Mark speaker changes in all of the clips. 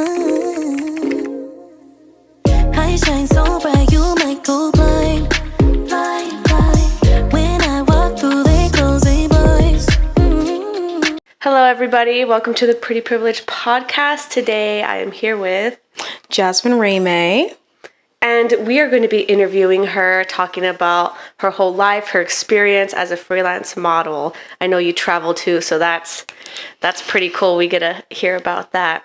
Speaker 1: I shine so bright, you might go blind, blind, blind. When I walk through, they close their blinds.
Speaker 2: Hello, everybody. Welcome to the Pretty Privileged podcast. Today, I am here with
Speaker 3: Jazmyn May.
Speaker 2: And we are going to be interviewing her, talking about her whole life, her experience as a freelance model. I know you travel too, so that's pretty cool. We get to hear about that.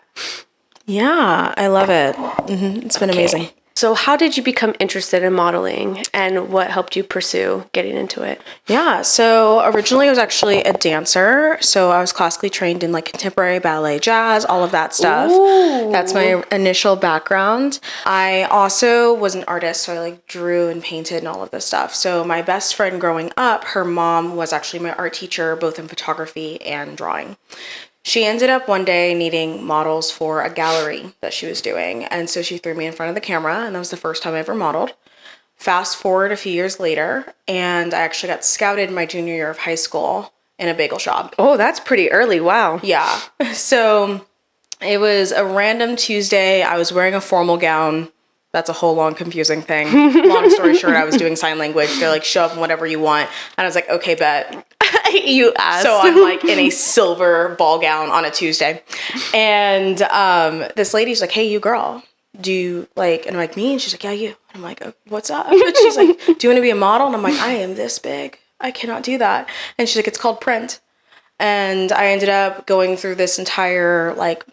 Speaker 3: Yeah, I love it. It's been amazing.
Speaker 2: So how did you become interested in modeling, and what helped you pursue getting into it?
Speaker 3: Yeah, so originally I was actually a dancer. So I was classically trained in like contemporary ballet, jazz, all of that stuff.
Speaker 2: Ooh.
Speaker 3: That's my initial background. I also was an artist, so I like drew and painted and all of this stuff. So my best friend growing up, her mom was actually my art teacher, both in photography and drawing. She ended up one day needing models for a gallery that she was doing. And so she threw me in front of the camera, and that was the first time I ever modeled. Fast forward a few years later, and I actually got scouted my junior year of high school in a bagel shop.
Speaker 2: Oh, that's pretty early. Wow.
Speaker 3: Yeah. So it was a random Tuesday. I was wearing a formal gown. That's a whole long, confusing thing. Long story short, I was doing sign language. They're like, show up in whatever you want. And I was like, okay, bet.
Speaker 2: You asked.
Speaker 3: So I'm like in a silver ball gown on a Tuesday. And this lady's like, hey, you girl, do you like, and I'm like, me? And she's like, yeah, you. And I'm like, oh, what's up? And she's like, do you want to be a model? And I'm like, I am this big. I cannot do that. And she's like, it's called print. And I ended up going through this entire like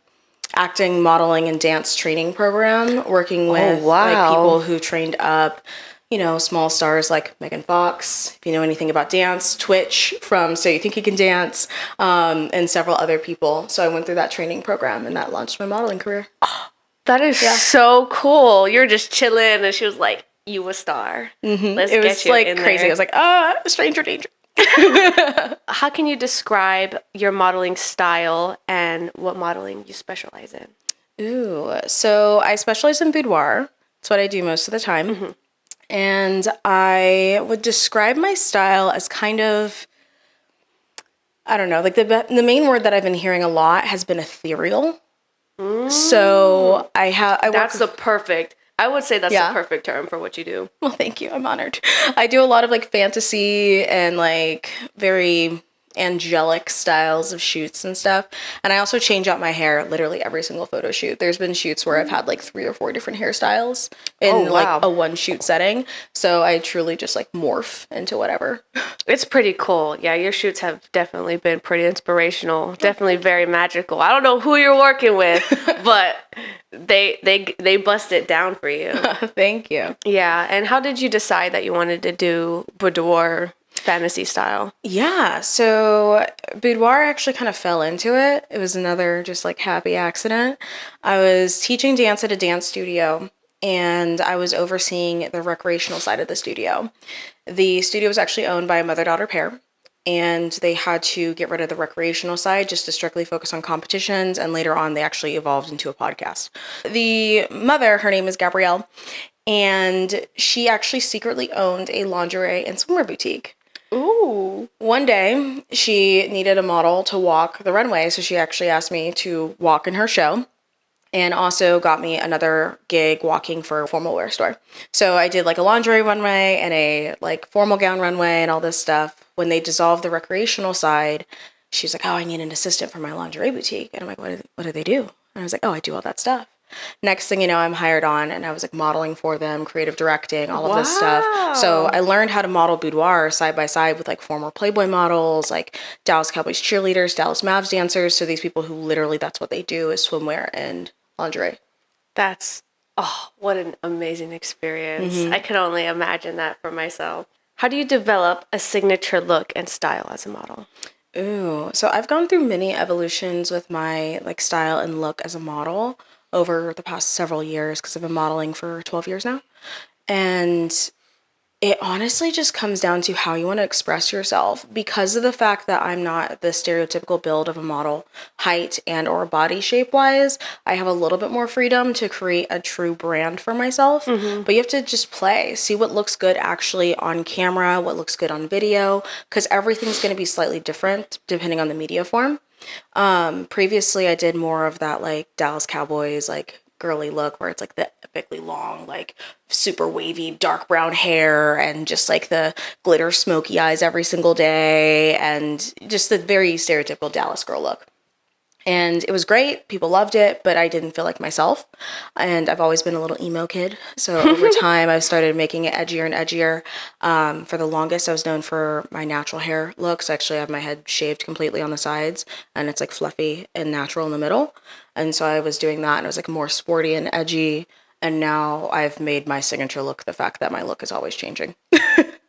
Speaker 3: acting, modeling, and dance training program, working with like people who trained up, you know, small stars like Megan Fox, if you know anything about dance, Twitch from So You Think You Can Dance, and several other people. So I went through that training program, and that launched my modeling career.
Speaker 2: That is so cool. You're just chilling, and she was like, you a star. Let's
Speaker 3: It
Speaker 2: get
Speaker 3: was
Speaker 2: you
Speaker 3: like
Speaker 2: in
Speaker 3: crazy.
Speaker 2: there.
Speaker 3: I was like, stranger danger.
Speaker 2: How can you describe your modeling style and what modeling you specialize in?
Speaker 3: Ooh, so I specialize in boudoir. That's what I do most of the time. And I would describe my style as kind of, I don't know, like the main word that I've been hearing a lot has been ethereal. So
Speaker 2: I would say that's the perfect term for what you do.
Speaker 3: Well, thank you. I'm honored. I do a lot of like fantasy and like very angelic styles of shoots and stuff. And I also change out my hair literally every single photo shoot. There's been shoots where I've had like 3 or 4 different hairstyles in like a one shoot setting. So I truly just like morph into whatever.
Speaker 2: It's pretty cool. Yeah, your shoots have definitely been pretty inspirational. Definitely very magical. I don't know who you're working with, but they bust it down for you.
Speaker 3: Thank you.
Speaker 2: Yeah. And how did you decide that you wanted to do boudoir fantasy style?
Speaker 3: Yeah, so boudoir actually kind of fell into it. It was another just like happy accident. I was teaching dance at a dance studio, and I was overseeing the recreational side of the studio. The studio was actually owned by a mother-daughter pair, and they had to get rid of the recreational side just to strictly focus on competitions, and later on they actually evolved into a podcast. The mother, her name is Gabrielle, and she actually secretly owned a lingerie and swimwear boutique.
Speaker 2: Ooh.
Speaker 3: One day, she needed a model to walk the runway, so she actually asked me to walk in her show, and also got me another gig walking for a formal wear store. So I did like a lingerie runway and a like formal gown runway and all this stuff. When they dissolved the recreational side, she's like, oh, I need an assistant for my lingerie boutique. And I'm like, what do they do? And I was like, oh, I do all that stuff. Next thing you know, I'm hired on, and I was like modeling for them, creative directing, all of this stuff. So I learned how to model boudoir side by side with like former Playboy models, like Dallas Cowboys cheerleaders, Dallas Mavs dancers. So these people who literally that's what they do is swimwear and lingerie.
Speaker 2: What an amazing experience. I can only imagine that for myself. How do you develop a signature look and style as a model?
Speaker 3: Ooh, so I've gone through many evolutions with my like style and look as a model over the past several years, because I've been modeling for 12 years now. And it honestly just comes down to how you want to express yourself. Because of the fact that I'm not the stereotypical build of a model, height and or body shape wise, I have a little bit more freedom to create a true brand for myself. But you have to just play, see what looks good actually on camera, what looks good on video, because everything's going to be slightly different depending on the media form. Previously, I did more of that like Dallas Cowboys, like girly look where it's like the epically long, like super wavy, dark brown hair and just like the glitter smoky eyes every single day and just the very stereotypical Dallas girl look. And it was great. People loved it, but I didn't feel like myself. And I've always been a little emo kid. So over time, I started making it edgier and edgier. For the longest, I was known for my natural hair looks. Actually, I have my head shaved completely on the sides, and it's like fluffy and natural in the middle. And so I was doing that, and it was like more sporty and edgy. And now I've made my signature look the fact that my look is always changing.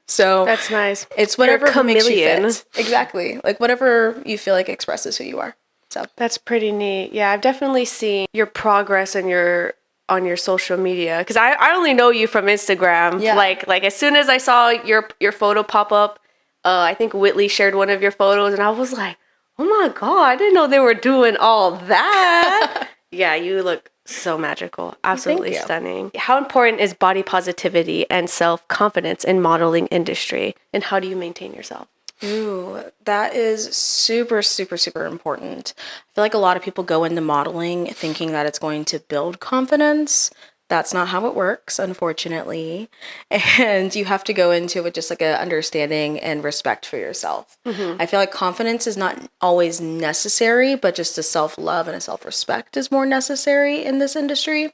Speaker 3: So
Speaker 2: That's nice.
Speaker 3: it's whatever
Speaker 2: You're a
Speaker 3: makes you
Speaker 2: chameleon.
Speaker 3: fit. Exactly. Like whatever you feel like expresses who you are. So
Speaker 2: That's pretty neat. Yeah, I've definitely seen your progress and your on your social media because I only know you from Instagram.
Speaker 3: Yeah.
Speaker 2: Like as soon as I saw your photo pop up, I think Whitley shared one of your photos, and I was like, oh my god, I didn't know they were doing all that. Yeah, you look so magical, absolutely
Speaker 3: you.
Speaker 2: stunning. How important is body positivity and self confidence in modeling industry, and how do you maintain yourself?
Speaker 3: Ooh, that is super, super, super important. I feel like a lot of people go into modeling thinking that it's going to build confidence. That's not how it works, unfortunately. And you have to go into it with just like a understanding and respect for yourself. I feel like confidence is not always necessary, but just a self-love and a self-respect is more necessary in this industry.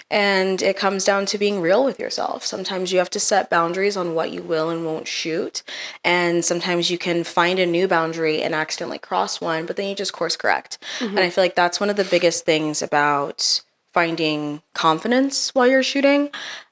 Speaker 3: And it comes down to being real with yourself. Sometimes you have to set boundaries on what you will and won't shoot. And sometimes you can find a new boundary and accidentally cross one, but then you just course correct. And I feel like that's one of the biggest things about finding confidence while you're shooting.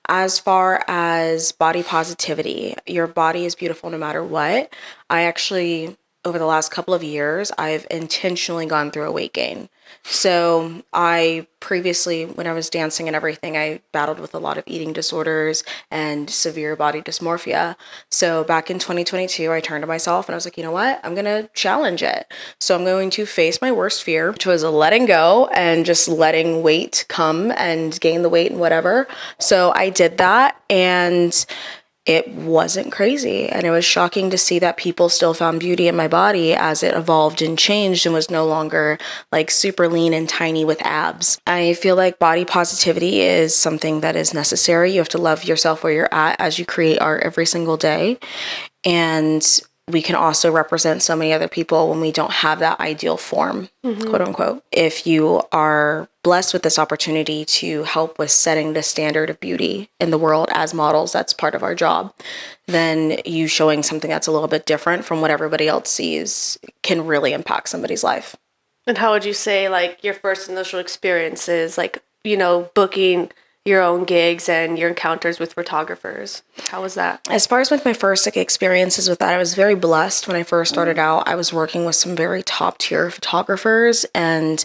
Speaker 3: As far as body positivity, your body is beautiful no matter what. I actually, over the last couple of years, I've intentionally gone through a weight gain. So I previously, when I was dancing and everything, I battled with a lot of eating disorders and severe body dysmorphia. So back in 2022, I turned to myself and I was like, you know what? I'm going to challenge it. So I'm going to face my worst fear, which was letting go and just letting weight come and gain the weight and whatever. So I did that, and it wasn't crazy. And it was shocking to see that people still found beauty in my body as it evolved and changed and was no longer like super lean and tiny with abs. I feel like body positivity is something that is necessary. You have to love yourself where you're at as you create art every single day. And we can also represent so many other people when we don't have that ideal form, quote unquote. If you are blessed with this opportunity to help with setting the standard of beauty in the world as models, that's part of our job, then you showing something that's a little bit different from what everybody else sees can really impact somebody's life.
Speaker 2: And how would you say like your first initial experiences, like, booking your own gigs and your encounters with photographers? How was that?
Speaker 3: As far as with my first experiences with that, I was very blessed. When I first started out, I was working with some very top tier photographers, and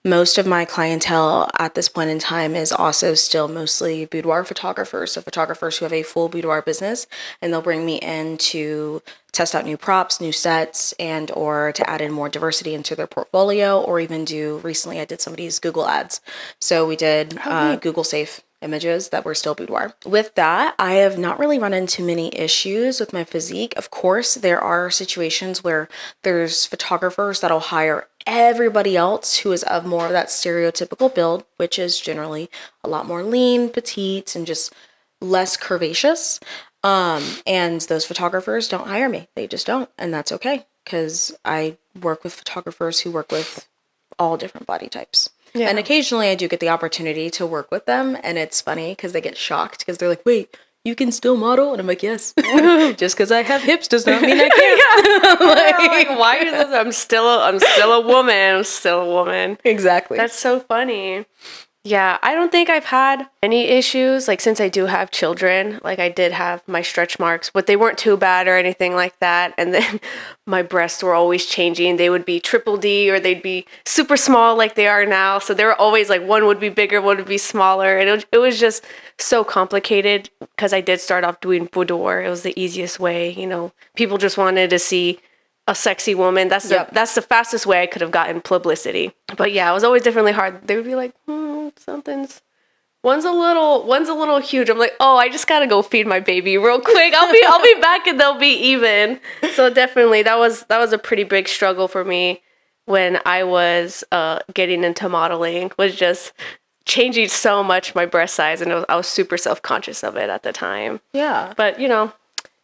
Speaker 3: most of my clientele at this point in time is also still mostly boudoir photographers. So photographers who have a full boudoir business, and they'll bring me in to test out new props, new sets, and or to add in more diversity into their portfolio, or even recently I did somebody's Google ads. So we did Google safe images that were still boudoir. With that, I have not really run into many issues with my physique. Of course, there are situations where there's photographers that'll hire everybody else who is of more of that stereotypical build, which is generally a lot more lean, petite, and just less curvaceous. And those photographers don't hire me. They just don't. And that's okay, because I work with photographers who work with all different body types. Yeah. And occasionally I do get the opportunity to work with them, and it's funny because they get shocked because they're like, wait, you can still model? And I'm like, yes. Just because I have hips does not mean I can't.
Speaker 2: like, why is this? I'm still a woman. I'm still a woman.
Speaker 3: Exactly.
Speaker 2: That's so funny. Yeah, I don't think I've had any issues. Like, since I do have children, like I did have my stretch marks, but they weren't too bad or anything like that. And then my breasts were always changing. They would be triple D or they'd be super small like they are now. So they were always like, one would be bigger, one would be smaller. And it was just so complicated because I did start off doing boudoir. It was the easiest way. People just wanted to see a sexy woman. That's the fastest way I could have gotten publicity. But yeah, it was always definitely hard. They would be like, one's a little huge. I'm like, oh, I just gotta go feed my baby real quick. I'll be back and they'll be even. So definitely that was a pretty big struggle for me when I was getting into modeling was just changing so much my breast size, and I was super self-conscious of it at the time.
Speaker 3: Yeah.
Speaker 2: But,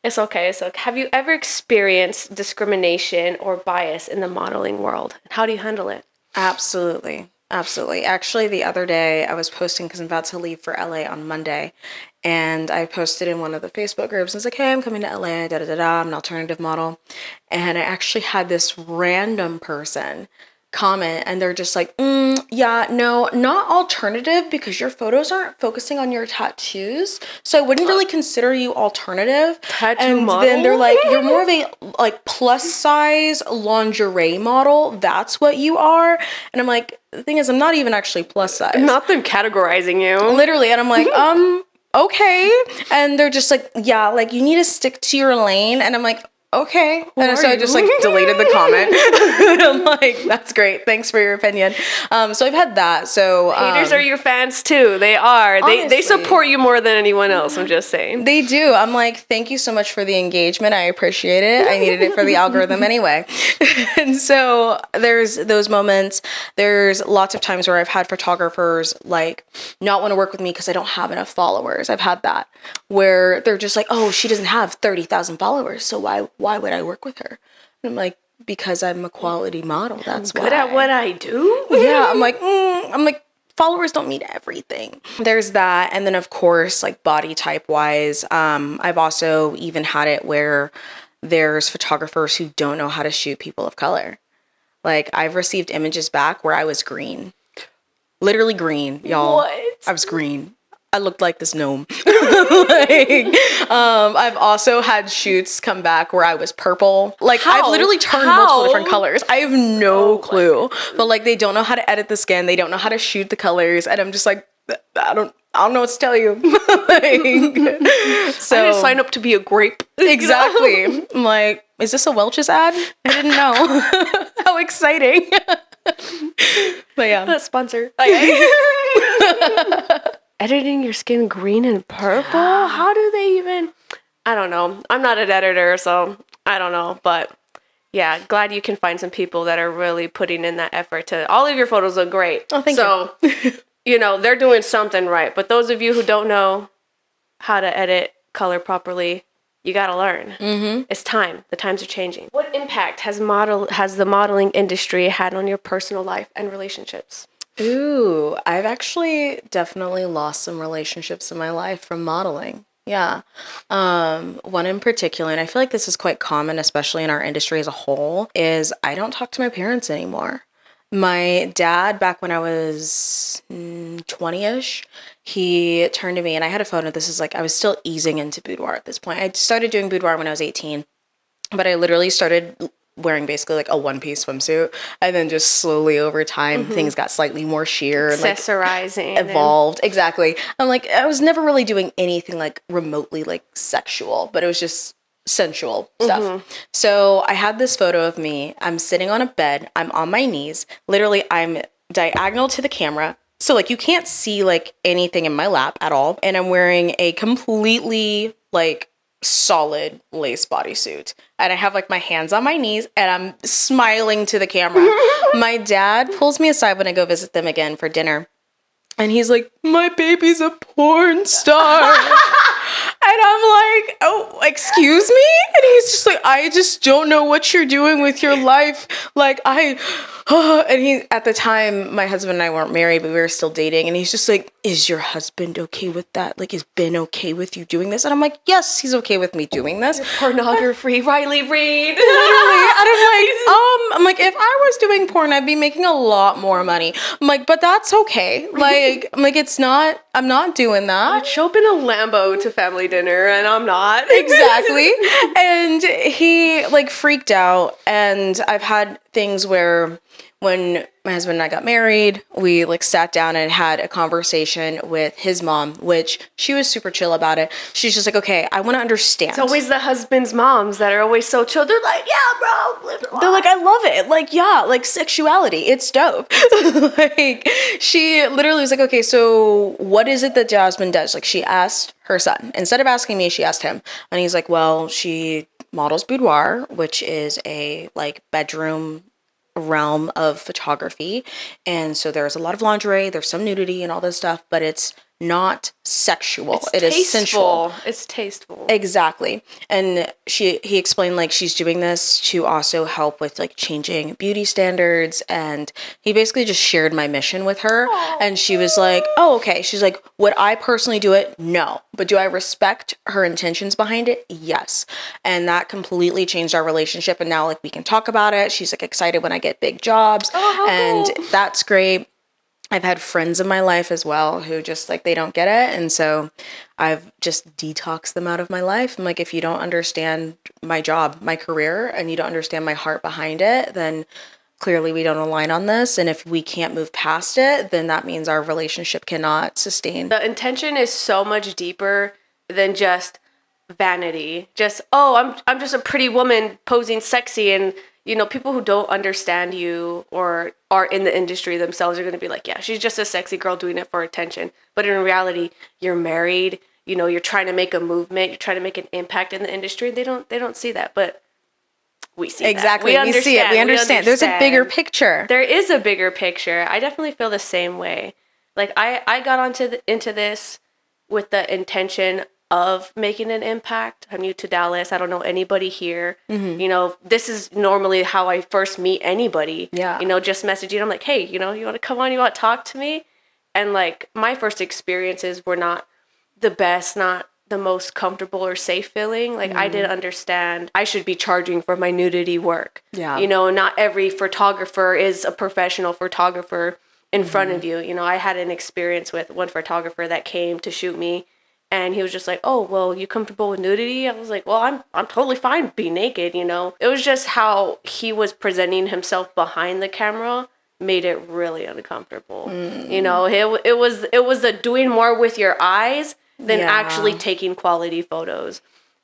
Speaker 2: it's okay. So have you ever experienced discrimination or bias in the modeling world? How do you handle it?
Speaker 3: Absolutely. Absolutely. Actually, the other day I was posting because I'm about to leave for LA on Monday. And I posted in one of the Facebook groups. I was like, hey, I'm coming to LA, I'm an alternative model. And I actually had this random person comment, and they're just like, yeah, no, not alternative, because your photos aren't focusing on your tattoos. So I wouldn't really consider you alternative.
Speaker 2: Tattoo
Speaker 3: and
Speaker 2: model?
Speaker 3: then they're like, you're more of a like plus size lingerie model. That's what you are. And I'm like, the thing is, I'm not even actually plus size.
Speaker 2: Not them categorizing you.
Speaker 3: Literally. And I'm like, okay. And they're just like, yeah, like you need to stick to your lane. And I'm like, okay. And so I just like deleted the comment. I'm like, that's great. Thanks for your opinion. So I've had that. So
Speaker 2: haters are your fans too. They are. They
Speaker 3: Honestly.
Speaker 2: support you more than anyone else. I'm just saying.
Speaker 3: They do. I'm like, thank you so much for the engagement. I appreciate it. I needed it for the algorithm anyway. And so there's those moments. There's lots of times where I've had photographers like not want to work with me because I don't have enough followers. I've had that where they're just like, oh, she doesn't have 30,000 followers. So why would I work with her? And I'm like, because I'm a quality model. That's
Speaker 2: good at what I do.
Speaker 3: Yeah. I'm like, followers don't mean everything. There's that. And then of course, like body type wise, I've also even had it where there's photographers who don't know how to shoot people of color. Like I've received images back where I was green. Literally green, y'all.
Speaker 2: What?
Speaker 3: I was green. I looked like this gnome. I've also had shoots come back where I was purple. Like I've literally turned multiple different colors. I have no clue. But like they don't know how to edit the skin. They don't know how to shoot the colors. And I'm just like, I don't know what to tell you. So
Speaker 2: I just signed up to be a grape.
Speaker 3: Exactly. I'm like, is this a Welch's ad? I didn't know. How exciting. But yeah.
Speaker 2: That's sponsor. Editing your skin green and purple? How do they even? I don't know. I'm not an editor, so I don't know. But yeah, glad you can find some people that are really putting in that effort to. All of your photos look great.
Speaker 3: Oh, thank
Speaker 2: you. So, they're doing something right. But those of you who don't know how to edit color properly, you got to learn. Mm-hmm. It's time. The times are changing. What impact has the modeling industry had on your personal life and relationships?
Speaker 3: Ooh, I've actually definitely lost some relationships in my life from modeling. Yeah. One in particular, and I feel like this is quite common, especially in our industry as a whole, is I don't talk to my parents anymore. My dad, back when I was 20-ish, he turned to me and I had a photo. This is like, I was still easing into boudoir at this point. I started doing boudoir when I was 18, but I literally started wearing basically like a one-piece swimsuit, and then just slowly over time things got slightly more sheer and like
Speaker 2: accessorizing,
Speaker 3: evolved. Exactly. I'm like, I was never really doing anything like remotely like sexual, but it was just sensual stuff. So I had this photo of me. I'm sitting on a bed. I'm on my knees. Literally, I'm diagonal to the camera. So like you can't see like anything in my lap at all. And I'm wearing a completely like solid lace bodysuit, and I have like my hands on my knees and I'm smiling to the camera. My dad pulls me aside when I go visit them again for dinner, and he's like, my baby's a porn star. And I'm like, oh, excuse me? And he's just like, I just don't know what you're doing with your life. Like, and he, at the time, my husband and I weren't married, but we were still dating. And he's just like, is your husband okay with that? Like, is Ben okay with you doing this? And I'm like, yes, he's okay with me doing this.
Speaker 2: Pornography, Riley Reid.
Speaker 3: Literally. And I'm like, if I was doing porn, I'd be making a lot more money. I'm like, but that's okay. Like, I'm not doing that.
Speaker 2: I'd show up in a Lambo to family dinner, and I'm not.
Speaker 3: Exactly. And he like freaked out. And I've had things where when my husband and I got married, we like sat down and had a conversation with his mom, which she was super chill about it. She's just like, okay, I want to understand.
Speaker 2: It's always the husband's moms that are always so chill. They're like, yeah, bro, live your life.
Speaker 3: They're like, I love it. Like, yeah, like sexuality. It's dope. Like, she literally was like, okay, so what is it that Jazmyn does? Like, she asked her son. Instead of asking me, she asked him. And he's like, well, she models boudoir, which is a like bedroom realm of photography. And so there's a lot of lingerie, there's some nudity and all this stuff, but it's not sexual.
Speaker 2: It's
Speaker 3: It is
Speaker 2: tasteful.
Speaker 3: sensual.
Speaker 2: It's tasteful.
Speaker 3: Exactly. And he explained like she's doing this to also help with like changing beauty standards, and he basically just shared my mission with her. And she was like, "Oh, okay." She's like, "Would I personally do it? No. But do I respect her intentions behind it? Yes." And that completely changed our relationship, and now like we can talk about it. She's like excited when I get big jobs, and that's great. I've had friends in my life as well who just like, they don't get it. And so I've just detoxed them out of my life. I'm like, if you don't understand my job, my career, and you don't understand my heart behind it, then clearly we don't align on this. And if we can't move past it, then that means our relationship cannot sustain.
Speaker 2: The intention is so much deeper than just vanity. Just, oh, I'm just a pretty woman posing sexy, and you know, people who don't understand you or are in the industry themselves are going to be like, yeah, she's just a sexy girl doing it for attention. But in reality, you're married, you know, you're trying to make a movement, you're trying to make an impact in the industry. They don't see that, but we see
Speaker 3: Exactly.
Speaker 2: that.
Speaker 3: We see it. We understand. There's a bigger picture.
Speaker 2: There is a bigger picture. I definitely feel the same way. Like I got into this with the intention of making an impact. I'm new to Dallas. I don't know anybody here. Mm-hmm. You know, this is normally how I first meet anybody.
Speaker 3: Yeah.
Speaker 2: You know, just messaging. I'm like, hey, you know, you want to come on? You want to talk to me? And like my first experiences were not the best, not the most comfortable or safe feeling. Like I didn't understand I should be charging for my nudity work.
Speaker 3: Yeah.
Speaker 2: You know, not every photographer is a professional photographer in front of you. You know, I had an experience with one photographer that came to shoot me, and he was just like, oh, well, you comfortable with nudity? I was like, well, I'm totally fine being naked, you know? It was just how he was presenting himself behind the camera made it really uncomfortable. You know, it was a doing more with your eyes than actually taking quality photos.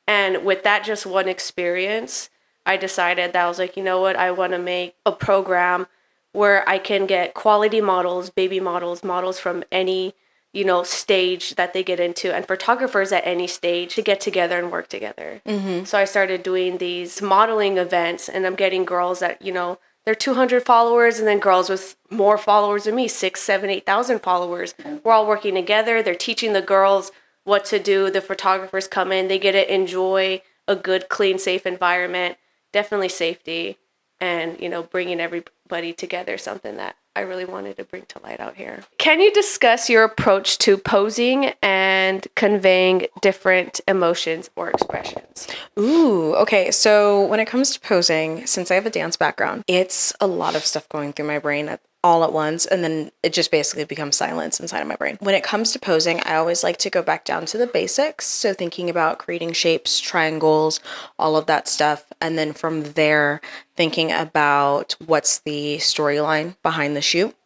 Speaker 2: And with that just one experience, I decided that I was like, you know what? I want to make a program where I can get quality models, baby models, models from any, you know, stage that they get into, and photographers at any stage to get together and work together. Mm-hmm. So I started doing these modeling events, and I'm getting girls that, you know, they're 200 followers, and then girls with more followers than me, 6, 7, 8,000 followers. We're all working together. They're teaching the girls what to do. The photographers come in, they get to enjoy a good, clean, safe environment, definitely safety, and, you know, bringing everybody together, something that I really wanted to bring to light out here. Can you discuss your approach to posing and conveying different emotions or expressions?
Speaker 3: Ooh, okay. So when it comes to posing, since I have a dance background, it's a lot of stuff going through my brain all at once, and then it just basically becomes silence inside of my brain. When it comes to posing, I always like to go back down to the basics. So thinking about creating shapes, triangles, all of that stuff. And then from there, thinking about what's the storyline behind the shoot.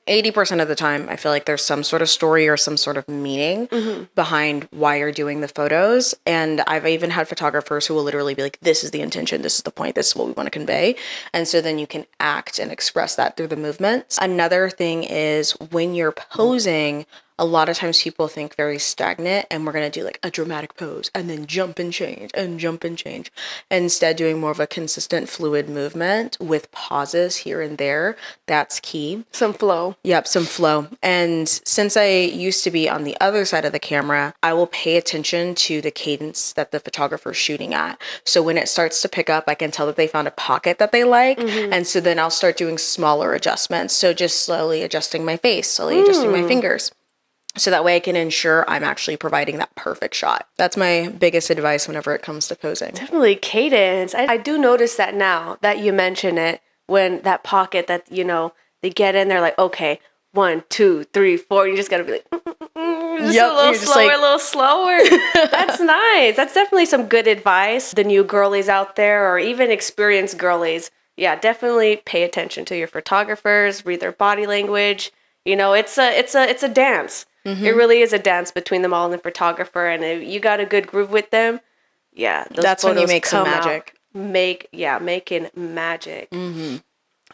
Speaker 3: 80% of the time, I feel like there's some sort of story or some sort of meaning behind why you're doing the photos. And I've even had photographers who will literally be like, this is the intention, this is the point, this is what we want to convey. And so then you can act and express that through the movements. Another thing is when you're posing, a lot of times people think very stagnant, and we're going to do like a dramatic pose and then jump and change and jump and change. Instead, doing more of a consistent fluid movement with pauses here and there. That's key.
Speaker 2: Some flow.
Speaker 3: Yep, some flow. And since I used to be on the other side of the camera, I will pay attention to the cadence that the photographer's shooting at. So when it starts to pick up, I can tell that they found a pocket that they like. And so then I'll start doing smaller adjustments. So just slowly adjusting my face, slowly adjusting my fingers. So that way I can ensure I'm actually providing that perfect shot. That's my biggest advice whenever it comes to posing.
Speaker 2: Definitely cadence. I do notice that now that you mention it, when that pocket that, you know, they get in, they're like, okay, 1, 2, 3, 4. You just got to be like, just a little slower, a little slower. That's nice. That's definitely some good advice. The new girlies out there, or even experienced girlies, yeah, definitely pay attention to your photographers, read their body language. You know, it's a dance. It really is a dance between them all and the photographer. And if you got a good groove with them, yeah,
Speaker 3: that's when you make some magic.
Speaker 2: Making magic.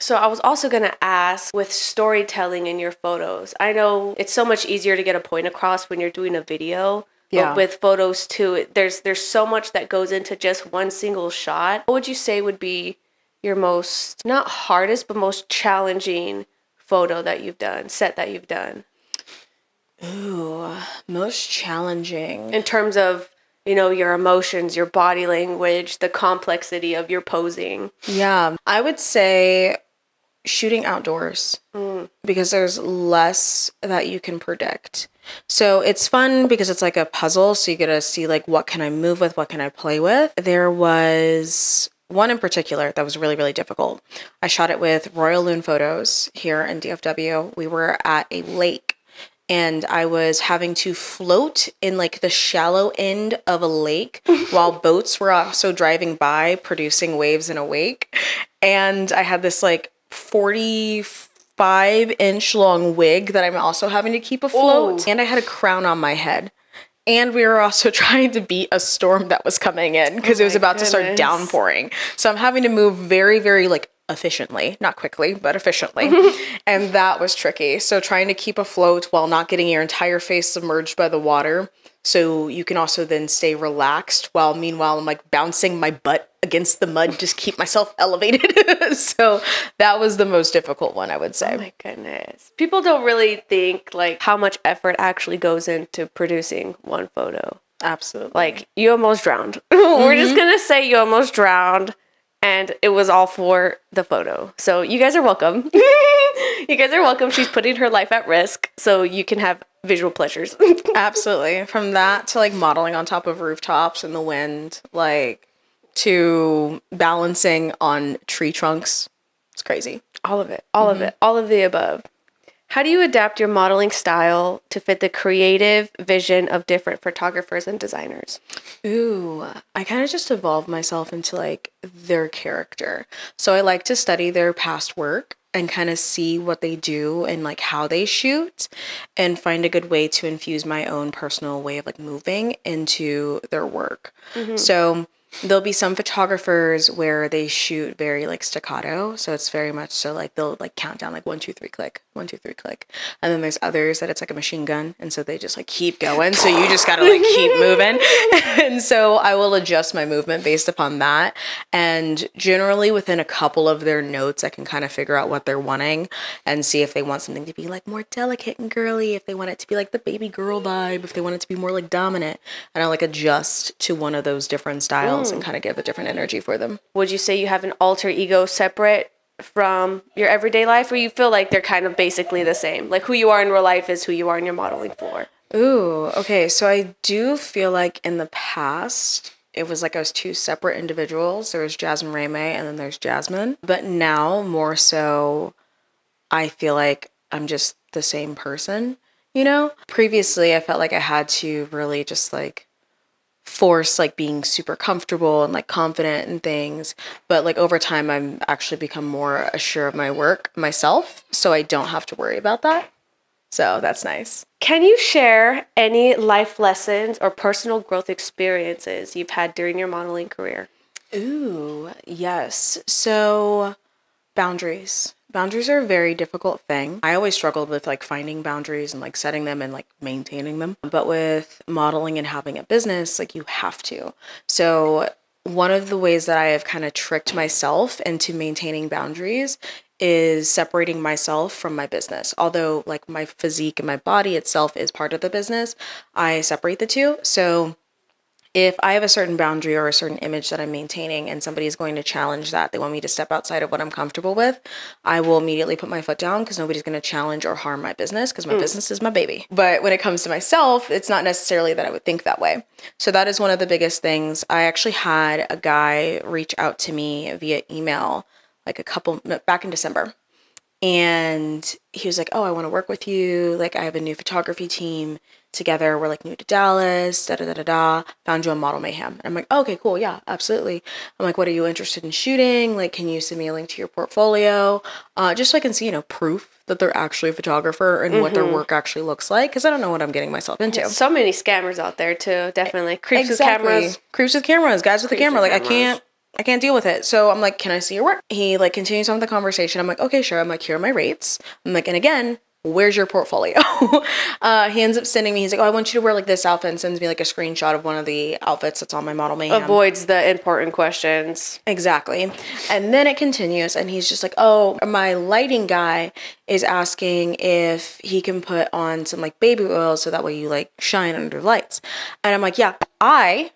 Speaker 2: So I was also going to ask, with storytelling in your photos, I know it's so much easier to get a point across when you're doing a video. But with photos too, there's so much that goes into just one single shot. What would you say would be your most, not hardest, but most challenging photo that you've done, set that you've done?
Speaker 3: Ooh, most challenging.
Speaker 2: In terms of, your emotions, your body language, the complexity of your posing.
Speaker 3: Yeah, I would say shooting outdoors because there's less that you can predict. So it's fun because it's like a puzzle. So you get to see like, what can I move with? What can I play with? There was one in particular that was really, really difficult. I shot it with Royal Loon Photos here in DFW. We were at a lake and I was having to float in like the shallow end of a lake while boats were also driving by producing waves in a wake. And I had this like 45-inch long wig that I'm also having to keep afloat. Ooh. And I had a crown on my head. And we were also trying to beat a storm that was coming in because it was about to start downpouring. So I'm having to move very, very like efficiently, not quickly, but efficiently. And that was tricky. So trying to keep afloat while not getting your entire face submerged by the water. So you can also then stay relaxed while meanwhile I'm like bouncing my butt against the mud, just keep myself elevated. So that was the most difficult one, I would say.
Speaker 2: Oh my goodness. People don't really think like how much effort actually goes into producing one photo.
Speaker 3: Absolutely.
Speaker 2: Like you almost drowned. We're just going to say you almost drowned. And it was all for the photo. So you guys are welcome. You guys are welcome. She's putting her life at risk so you can have visual pleasures.
Speaker 3: Absolutely. From that to like modeling on top of rooftops in the wind, like to balancing on tree trunks. It's crazy.
Speaker 2: All of it. All of it. All of the above. How do you adapt your modeling style to fit the creative vision of different photographers and designers?
Speaker 3: Ooh, I kind of just evolved myself into like their character. So I like to study their past work and kind of see what they do and like how they shoot and find a good way to infuse my own personal way of like moving into their work. So there'll be some photographers where they shoot very like staccato. So it's very much so like they'll like count down like 1, 2, 3, click, 1, 2, 3, click. And then there's others that it's like a machine gun. And so they just like keep going. So you just gotta like keep moving. And so I will adjust my movement based upon that. And generally within a couple of their notes, I can kind of figure out what they're wanting and see if they want something to be like more delicate and girly, if they want it to be like the baby girl vibe, if they want it to be more like dominant. And I'll like adjust to one of those different styles and kind of give a different energy for them.
Speaker 2: Would you say you have an alter ego separate from your everyday life, or you feel like they're kind of basically the same? Like who you are in real life is who you are in your modeling for?
Speaker 3: Ooh, okay. So I do feel like in the past, it was like I was two separate individuals. There was Jazmyn and then there's Jazmyn. But now more so, I feel like I'm just the same person, you know? Previously, I felt like I had to really just like force like being super comfortable and like confident in things, but like over time I'm actually become more assured of my work myself, so I don't have to worry about that. So that's nice.
Speaker 2: Can you share any life lessons or personal growth experiences you've had during your modeling career?
Speaker 3: Ooh, yes. So boundaries. Boundaries are a very difficult thing. I always struggled with like finding boundaries and like setting them and like maintaining them. But with modeling and having a business, like you have to. So one of the ways that I have kind of tricked myself into maintaining boundaries is separating myself from my business. Although like my physique and my body itself is part of the business, I separate the two. So if I have a certain boundary or a certain image that I'm maintaining and somebody is going to challenge that, they want me to step outside of what I'm comfortable with, I will immediately put my foot down because nobody's going to challenge or harm my business because my business is my baby. But when it comes to myself, it's not necessarily that I would think that way. So that is one of the biggest things. I actually had a guy reach out to me via email like back in December. And he was like, oh, I want to work with you. Like, I have a new photography team together. We're like new to Dallas, found you on Model Mayhem. And I'm like, oh, okay, cool. Yeah, absolutely. I'm like, what are you interested in shooting? Like, can you send me a link to your portfolio? Just so I can see, proof that they're actually a photographer and what their work actually looks like. Cause I don't know what I'm getting myself into.
Speaker 2: So many scammers out there too. Definitely. Creeps with cameras.
Speaker 3: Creeps with cameras, guys with the camera. Like, I can't deal with it. So I'm like, can I see your work? He like continues on with the conversation. I'm like, okay, sure. I'm like, here are my rates. I'm like, and again, where's your portfolio? He ends up sending me, he's like, oh, I want you to wear like this outfit, and sends me like a screenshot of one of the outfits that's on my Model Mayhem.
Speaker 2: Avoids the important questions.
Speaker 3: Exactly. And then it continues, and he's just like, oh, my lighting guy is asking if he can put on some like baby oil so that way you like shine under lights. And I'm like, yeah, I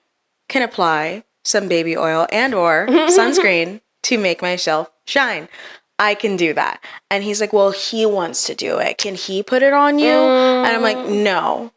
Speaker 3: can apply some baby oil and or sunscreen to make myself shine. I can do that. And he's like, well, he wants to do it. Can he put it on you? And I'm like, no,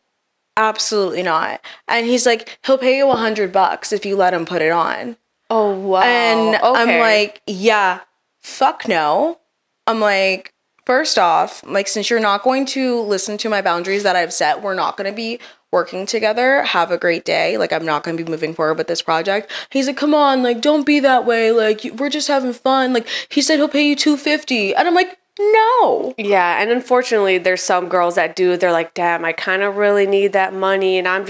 Speaker 3: absolutely not. And he's like, he'll pay you $100 if you let him put it on.
Speaker 2: Oh, wow.
Speaker 3: And
Speaker 2: okay.
Speaker 3: I'm like, yeah, fuck no. I'm like, first off, like, since you're not going to listen to my boundaries that I've set, we're not going to be working together. Have a great day. Like, I'm not going to be moving forward with this project. He's like, come on, like, don't be that way. Like, we're just having fun. Like, he said he'll pay you $250. And I'm like, no.
Speaker 2: Yeah, and unfortunately, there's some girls that do. They're like, damn, I kind of really need that money. And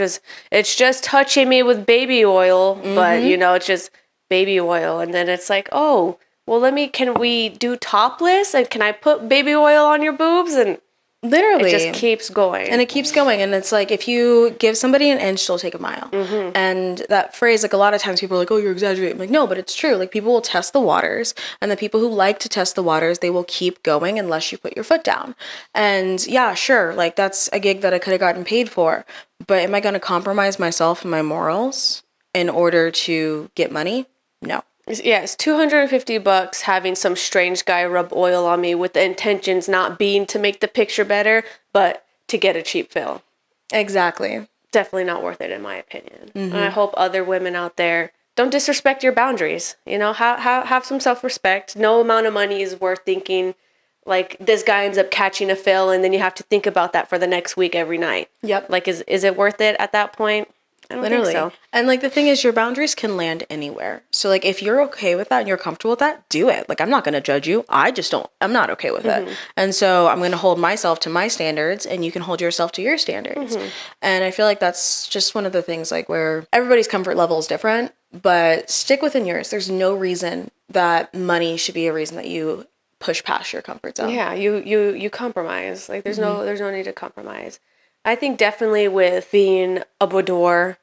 Speaker 2: it's just touching me with baby oil. But, you know, it's just baby oil. And then it's like, oh, well, can we do topless? And can I put baby oil on your boobs? And
Speaker 3: literally,
Speaker 2: it just keeps going.
Speaker 3: And it keeps going. And it's like, if you give somebody an inch, they'll take a mile. And that phrase, like, a lot of times people are like, oh, you're exaggerating. I'm like, no, but it's true. Like, people will test the waters. And the people who like to test the waters, they will keep going unless you put your foot down. And yeah, sure. Like, that's a gig that I could have gotten paid for. But am I going to compromise myself and my morals in order to get money? No.
Speaker 2: Yeah, it's $250 having some strange guy rub oil on me with the intentions not being to make the picture better, but to get a cheap fill.
Speaker 3: Exactly.
Speaker 2: Definitely not worth it, in my opinion. And I hope other women out there don't disrespect your boundaries. You know, have some self-respect. No amount of money is worth thinking like this guy ends up catching a fill, and then you have to think about that for the next week every night.
Speaker 3: Yep.
Speaker 2: Like, is it worth it at that point? I don't think so.
Speaker 3: And like, the thing is, your boundaries can land anywhere. So like, if you're okay with that and you're comfortable with that, do it. Like, I'm not going to judge you. I'm not okay with it. And so I'm going to hold myself to my standards, and you can hold yourself to your standards. And I feel like that's just one of the things, like, where everybody's comfort level is different, but stick within yours. There's no reason that money should be a reason that you push past your comfort zone.
Speaker 2: Yeah, you compromise. Like, there's no need to compromise. I think definitely with being a boudoir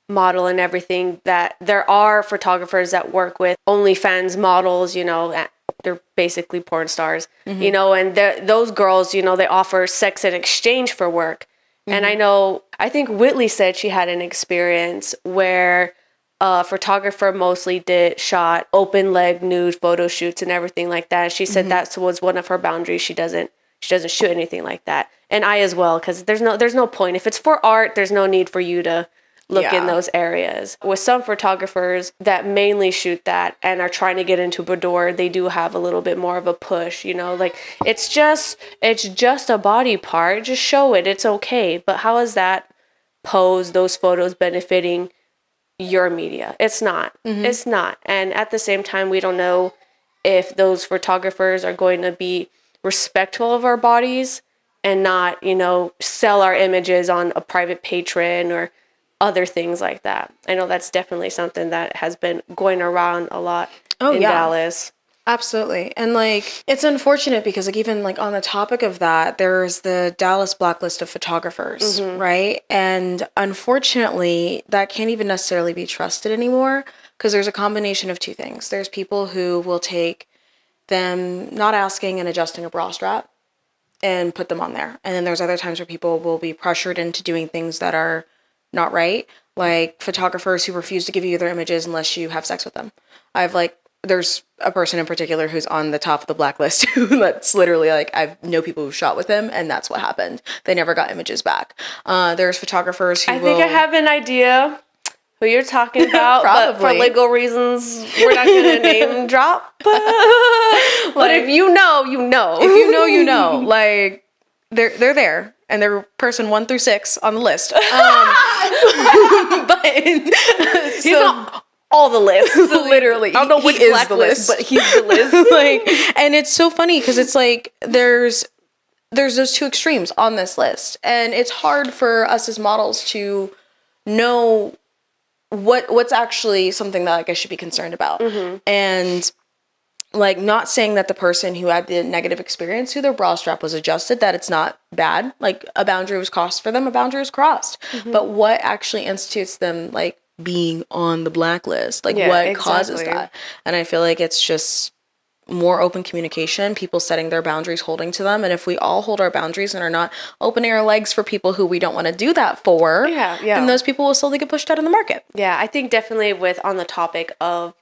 Speaker 2: model and everything, that there are photographers that work with OnlyFans models, you know, they're basically porn stars, you know, and those girls, you know, they offer sex in exchange for work. And I think Whitley said she had an experience where a photographer mostly shot open leg nude photo shoots and everything like that. She said that was one of her boundaries. She doesn't shoot anything like that. And I as well, because there's no point. If it's for art, there's no need for you to look in those areas. With some photographers that mainly shoot that and are trying to get into boudoir, they do have a little bit more of a push, you know, like, it's just a body part. Just show it. It's okay. But how is that pose, those photos benefiting your media? It's not. It's not. And at the same time, we don't know if those photographers are going to be respectful of our bodies and not, you know, sell our images on a private patron or other things like that. I know that's definitely something that has been going around a lot in Dallas.
Speaker 3: Absolutely. And like, it's unfortunate because, like, even like on the topic of that, there's the Dallas blacklist of photographers, right? And unfortunately, that can't even necessarily be trusted anymore, because there's a combination of two things. There's people who will take them not asking and adjusting a bra strap and put them on there. And then there's other times where people will be pressured into doing things that are not right, like photographers who refuse to give you their images unless you have sex with them. There's a person in particular who's on the top of the blacklist who that's literally like, I know people who shot with him, and that's what happened. They never got images back. There's photographers who
Speaker 2: I think I have an idea who you're talking about, but for legal reasons, we're not going to name drop. But if you know, you know.
Speaker 3: If you know, you know. Like, they're there, and they're person 1 through 6 on the list. But
Speaker 2: he's not all the lists.
Speaker 3: Literally,
Speaker 2: I don't know which blacklist, but he's the list.
Speaker 3: Like, and it's so funny because it's like there's those two extremes on this list, and it's hard for us as models to know what's actually something that, like, I should be concerned about. And Like, not saying that the person who had the negative experience, who their bra strap was adjusted, that it's not bad. Like, a boundary was crossed for them, a boundary was crossed. But what actually institutes them, like, being on the blacklist? Like,
Speaker 2: Yeah,
Speaker 3: what causes
Speaker 2: exactly.
Speaker 3: that? And I feel like it's just more open communication, people setting their boundaries, holding to them. And if we all hold our boundaries and are not opening our legs for people who we don't want to do that for,
Speaker 2: Yeah.
Speaker 3: then those people will slowly get pushed out of the market.
Speaker 2: Yeah, I think definitely on the topic of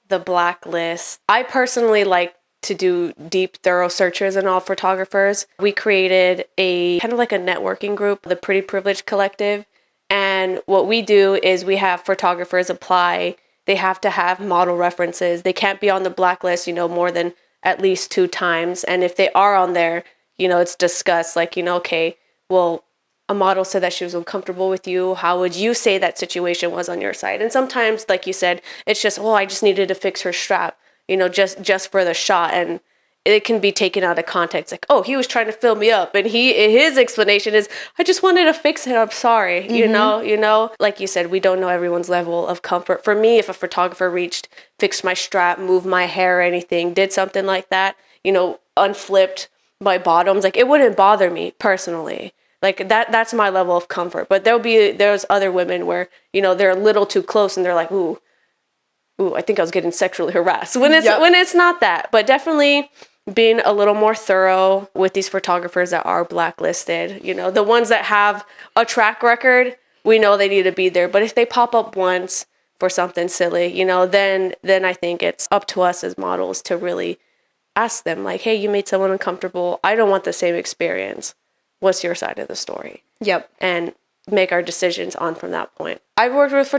Speaker 2: the blacklist, I personally like to do deep, thorough searches in all photographers. We created a kind of like a networking group, the Pretty Privileged Collective. And what we do is we have photographers apply. They have to have model references. They can't be on the blacklist, more than at least 2 times. And if they are on there, it's discussed like, okay, well, a model said that she was uncomfortable with you. How would you say that situation was on your side? And sometimes, like you said, it's just, I just needed to fix her strap, just for the shot. And it can be taken out of context. Like, he was trying to fill me up. And his explanation is, I just wanted to fix it. I'm sorry. Like you said, we don't know everyone's level of comfort. For me, if a photographer fixed my strap, moved my hair or anything, did something like that, unflipped my bottoms, like it wouldn't bother me personally. Like that's my level of comfort. But there's other women where, they're a little too close and they're like, ooh, I think I was getting sexually harassed when it's not that. But definitely being a little more thorough with these photographers that are blacklisted, the ones that have a track record, we know they need to be there. But if they pop up once for something silly, then I think it's up to us as models to really ask them like, hey, you made someone uncomfortable. I don't want the same experience. What's your side of the story?
Speaker 3: Yep.
Speaker 2: And make our decisions on from that point. I've worked with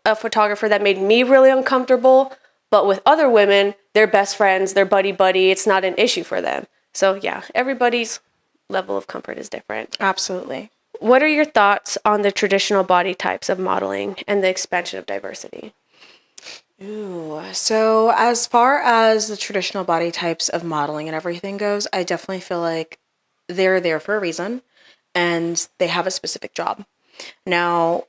Speaker 2: a photographer that made me really uncomfortable, but with other women, they're best friends, they're buddy, it's not an issue for them. So yeah, everybody's level of comfort is different.
Speaker 3: Absolutely.
Speaker 2: What are your thoughts on the traditional body types of modeling and the expansion of diversity?
Speaker 3: So as far as the traditional body types of modeling and everything goes, I definitely feel like they're there for a reason and they have a specific job. Now,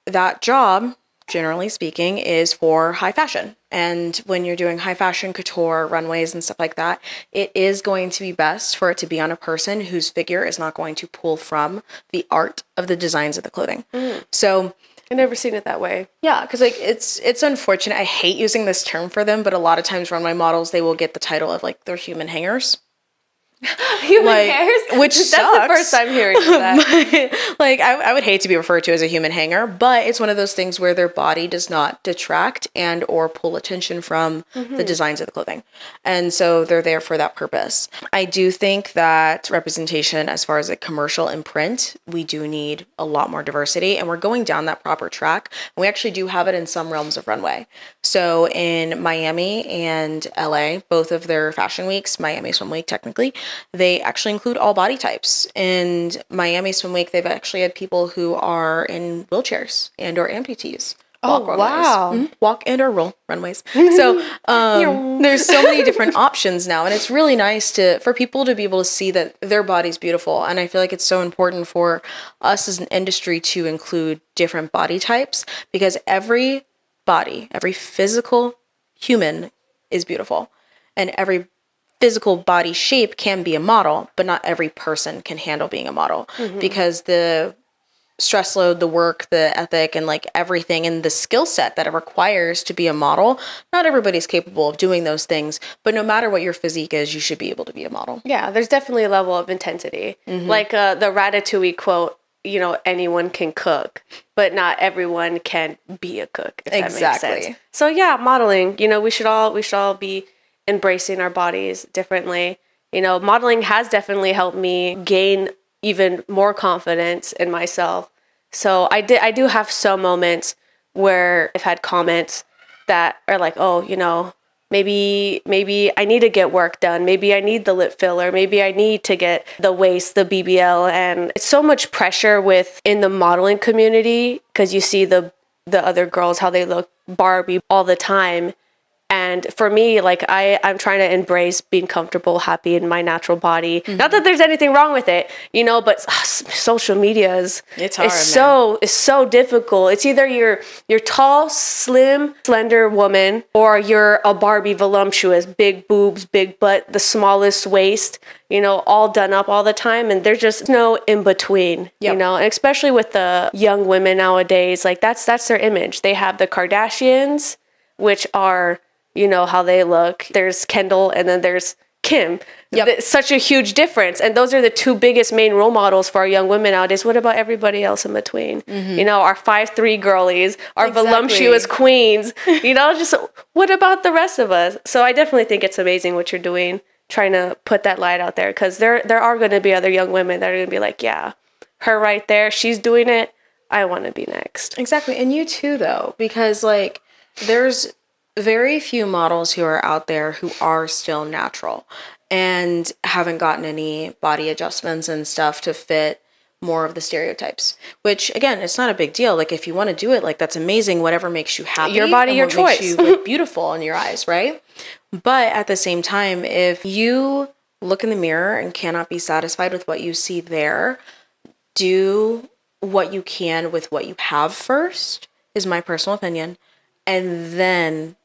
Speaker 3: that job, generally speaking, is for high fashion. And when you're doing high fashion couture, runways and stuff like that, it is going to be best for it to be on a person whose figure is not going to pull from the art of the designs of the clothing. So
Speaker 2: I've never seen it that way.
Speaker 3: yeah, because like it's unfortunate. I hate using this term for them, but a lot of times runway models, they will get the title of like they're human hangers.
Speaker 2: Human hairs?
Speaker 3: Which
Speaker 2: That's
Speaker 3: sucks.
Speaker 2: the first time hearing of that.
Speaker 3: Like I would hate to be referred to as a human hanger, but it's one of those things where their body does not detract and or pull attention from the designs of the clothing. And so they're there for that purpose. I do think that representation as far as a commercial and print, we do need a lot more diversity, and we're going down that proper track. And we actually do have it in some realms of runway. So in Miami and LA, both of their fashion weeks, Miami Swim Week technically, they actually include all body types. In Miami Swim Week, they've actually had people who are in wheelchairs and or amputees. Walk runways.
Speaker 2: Wow.
Speaker 3: Walk and or roll runways. So there's so many different options now, and it's really nice for people to be able to see that their body's beautiful. And I feel like it's so important for us as an industry to include different body types, because every body, every physical human is beautiful, and every physical body shape can be a model, but not every person can handle being a model, because the stress load, the work, the ethic, and like everything and the skill set that it requires to be a model, not everybody's capable of doing those things. But no matter what your physique is, you should be able to be a model.
Speaker 2: Yeah, there's definitely a level of intensity. Like the Ratatouille quote, anyone can cook, but not everyone can be a cook, if that makes sense. So yeah, modeling, we should all be embracing our bodies differently. Modeling has definitely helped me gain even more confidence in myself. So I do have some moments where I've had comments that are like, maybe I need to get work done. Maybe I need the lip filler. Maybe I need to get the waist, the BBL. And it's so much pressure in the modeling community, because you see the other girls, how they look Barbie all the time. And for me, like I'm trying to embrace being comfortable, happy in my natural body. Not that there's anything wrong with it, you know, but social media is so difficult. It's either you're tall, slim, slender woman, or you're a Barbie voluptuous, big boobs, big butt, the smallest waist, you know, all done up all the time. And there's just no in between, you know, and especially with the young women nowadays, like that's their image. They have the Kardashians, which are, you know, how they look. There's Kendall and then there's Kim. Such a huge difference. And those are the two biggest main role models for our young women nowadays. What about everybody else in between? You know, our 5'3" girlies, our voluptuous queens, you know, just what about the rest of us? So I definitely think it's amazing what you're doing, trying to put that light out there, because there are going to be other young women that are going to be like, yeah, her right there, she's doing it. I want to be next.
Speaker 3: Exactly. And you too, though, because like there's very few models who are out there who are still natural and haven't gotten any body adjustments and stuff to fit more of the stereotypes, which again, it's not a big deal. Like if you want to do it, like that's amazing, whatever makes you happy,
Speaker 2: your body, your choice,
Speaker 3: makes you like, beautiful in your eyes, right? But at the same time, if you look in the mirror and cannot be satisfied with what you see there, do what you can with what you have first, is my personal opinion, and then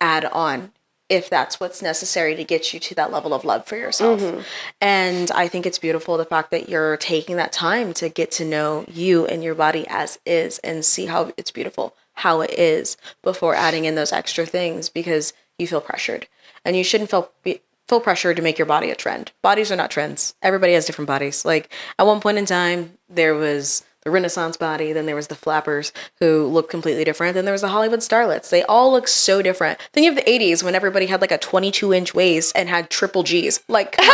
Speaker 3: add on if that's what's necessary to get you to that level of love for yourself. And I think it's beautiful the fact that you're taking that time to get to know you and your body as is and see how it's beautiful, how it is, before adding in those extra things, because you feel pressured. And you shouldn't feel pressured to make your body a trend. Bodies are not trends. Everybody has different bodies. Like at one point in time, there was the Renaissance body, then there was the flappers who looked completely different, then there was the Hollywood starlets. They all look so different. Then you have the 80s when everybody had like a 22-inch waist and had triple G's. Like, like,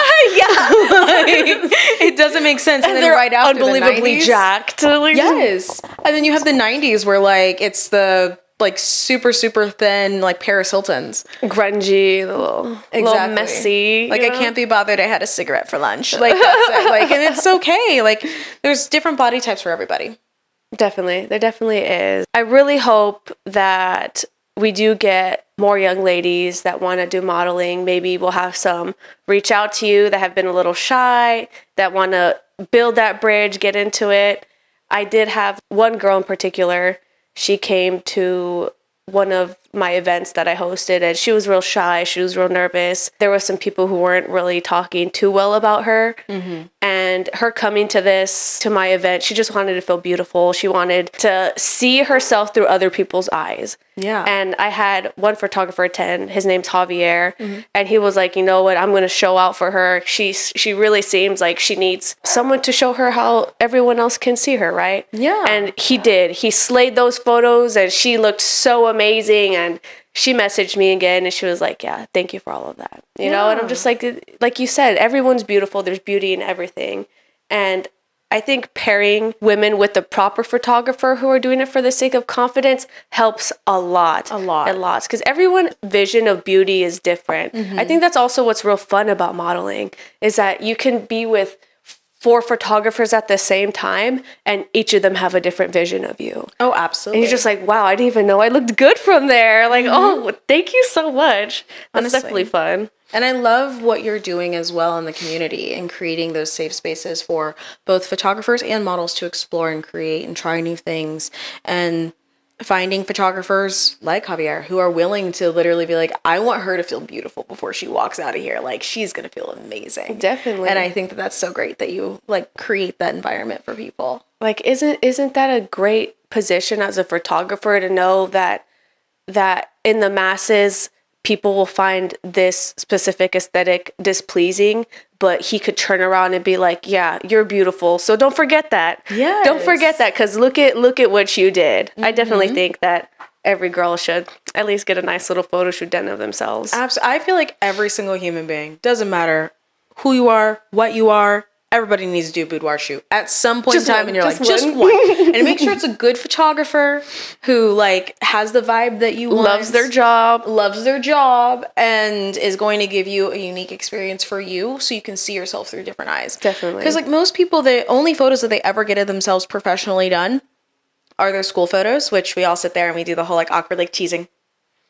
Speaker 3: it doesn't make sense. And then
Speaker 2: they're
Speaker 3: right after
Speaker 2: unbelievably
Speaker 3: the 90s,
Speaker 2: jacked.
Speaker 3: yes. And then you have the 90s where like it's the like super thin like Paris Hiltons,
Speaker 2: grungy, a little messy.
Speaker 3: Like I can't be bothered. I had a cigarette for lunch. Like that's it. Like, and it's okay. Like there's different body types for everybody.
Speaker 2: Definitely, there definitely is. I really hope that we do get more young ladies that want to do modeling. Maybe we'll have some reach out to you that have been a little shy, that want to build that bridge, get into it. I did have one girl in particular. She came to one of my events that I hosted, and she was real shy. She was real nervous. There were some people who weren't really talking too well about her. And her coming to my event, she just wanted to feel beautiful. She wanted to see herself through other people's eyes.
Speaker 3: Yeah.
Speaker 2: And I had one photographer attend. His name's Javier. And he was like, you know what? I'm going to show out for her. She really seems like she needs someone to show her how everyone else can see her, right?
Speaker 3: Yeah.
Speaker 2: And he did. He slayed those photos, and she looked so amazing. And she messaged me again, and she was like, yeah, thank you for all of that. You know, and I'm just like you said, everyone's beautiful. There's beauty in everything. And I think pairing women with the proper photographer who are doing it for the sake of confidence helps a lot. Because everyone's vision of beauty is different. I think that's also what's real fun about modeling, is that you can be with 4 photographers at the same time, and each of them have a different vision of you.
Speaker 3: Oh, absolutely.
Speaker 2: And you're just like, wow, I didn't even know I looked good from there. Like, oh, thank you so much. That's definitely fun.
Speaker 3: And I love what you're doing as well in the community and creating those safe spaces for both photographers and models to explore and create and try new things, and finding photographers like Javier who are willing to literally be like, I want her to feel beautiful before she walks out of here. Like, she's going to feel amazing.
Speaker 2: Definitely.
Speaker 3: And I think that that's so great that you like create that environment for people.
Speaker 2: Like, isn't that a great position as a photographer to know that in the masses, people will find this specific aesthetic displeasing, but he could turn around and be like, yeah, you're beautiful. So don't forget that. Yeah. Don't forget that, because look at what you did. I definitely think that every girl should at least get a nice little photo shoot done of themselves.
Speaker 3: Absolutely. I feel like every single human being, doesn't matter who you are, what you are, everybody needs to do a boudoir shoot at some point in time in your life. Just one. And make sure it's a good photographer who like has the vibe that you want.
Speaker 2: Loves their job,
Speaker 3: and is going to give you a unique experience for you, so you can see yourself through different eyes.
Speaker 2: Definitely.
Speaker 3: Because like most people, the only photos that they ever get of themselves professionally done are their school photos, which we all sit there and we do the whole like awkward like teasing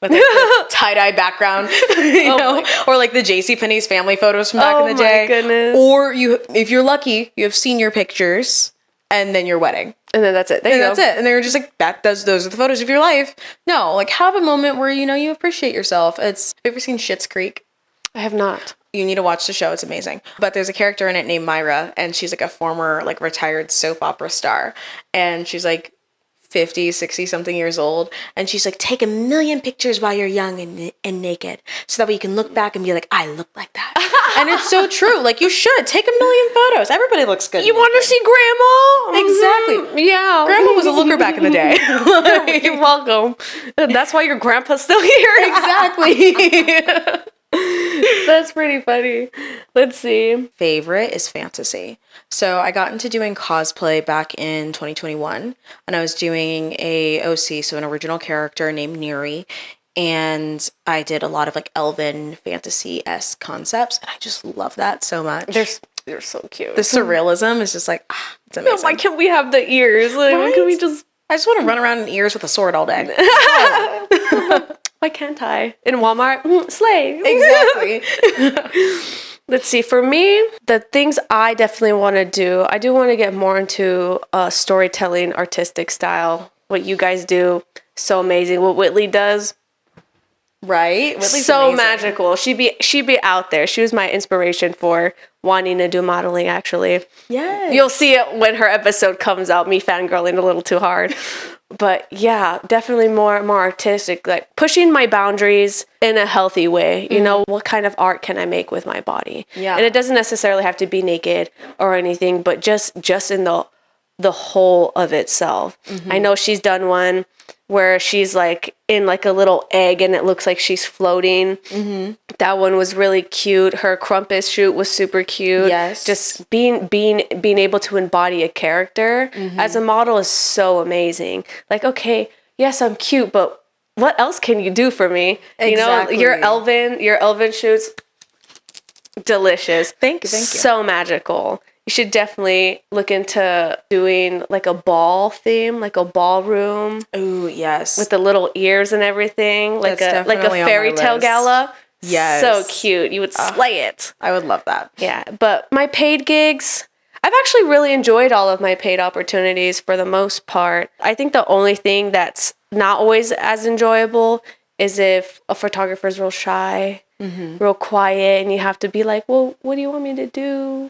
Speaker 3: with like the tie-dye background, you know, or like the JCPenney's family photos from back in the day.
Speaker 2: Oh my goodness.
Speaker 3: Or if you're lucky, you have senior pictures and then your wedding.
Speaker 2: And then that's it. There you go.
Speaker 3: That's it. And they're just like, those are the photos of your life. No, like have a moment where, you know, you appreciate yourself. Have you ever seen Schitt's Creek?
Speaker 2: I have not.
Speaker 3: You need to watch the show. It's amazing. But there's a character in it named Myra, and she's like a former like retired soap opera star. And she's like 50, 60 something years old. And she's like, take 1,000,000 pictures while you're young and naked. So that way you can look back and be like, I look like that. And it's so true. Like you should take 1,000,000 photos. Everybody looks good.
Speaker 2: You want to see grandma?
Speaker 3: Exactly.
Speaker 2: Yeah.
Speaker 3: Grandma was a looker back in the day.
Speaker 2: You're welcome. That's why your grandpa's still here.
Speaker 3: Exactly.
Speaker 2: That's pretty funny. Let's see.
Speaker 3: Favorite is fantasy. So I got into doing cosplay back in 2021, and I was doing a OC, so an original character named Neri, and I did a lot of like elven fantasy-esque concepts, and I just love that so much.
Speaker 2: They're so cute.
Speaker 3: The surrealism is just like, it's amazing.
Speaker 2: Why can't we have the ears? Like, why can't we just...
Speaker 3: I just want to run around in ears with a sword all day.
Speaker 2: Why can't I? In Walmart? Slay.
Speaker 3: Exactly.
Speaker 2: Let's see. For me, the things I definitely want to do, I do want to get more into storytelling, artistic style. What you guys do, so amazing. What Whitley does,
Speaker 3: right? Whitley's
Speaker 2: so
Speaker 3: amazing.
Speaker 2: magical. She'd be out there. She was my inspiration for wanting to do modeling, actually.
Speaker 3: Yes.
Speaker 2: You'll see it when her episode comes out, me fangirling a little too hard. But yeah, definitely more artistic, like pushing my boundaries in a healthy way. You know, what kind of art can I make with my body?
Speaker 3: Yeah.
Speaker 2: And it doesn't necessarily have to be naked or anything, but just in the whole of itself. I know she's done one where she's like in like a little egg and it looks like she's floating. That one was really cute. Her Crumpus shoot was super cute.
Speaker 3: Yes.
Speaker 2: Just being able to embody a character as a model is so amazing. Like, okay, yes, I'm cute, but what else can you do for me?
Speaker 3: Exactly.
Speaker 2: You know, your elven shoots, delicious.
Speaker 3: Thank you.
Speaker 2: So magical. You should definitely look into doing like a ball theme, like a ballroom.
Speaker 3: Oh, yes.
Speaker 2: With the little ears and everything, like
Speaker 3: That's
Speaker 2: a
Speaker 3: definitely on
Speaker 2: fairy
Speaker 3: my
Speaker 2: tale
Speaker 3: list.
Speaker 2: gala.
Speaker 3: Yes.
Speaker 2: So cute. You would slay it.
Speaker 3: I would love that.
Speaker 2: Yeah. But my paid gigs, I've actually really enjoyed all of my paid opportunities for the most part. I think the only thing that's not always as enjoyable is if a photographer's real shy, real quiet, and you have to be like, well, what do you want me to do?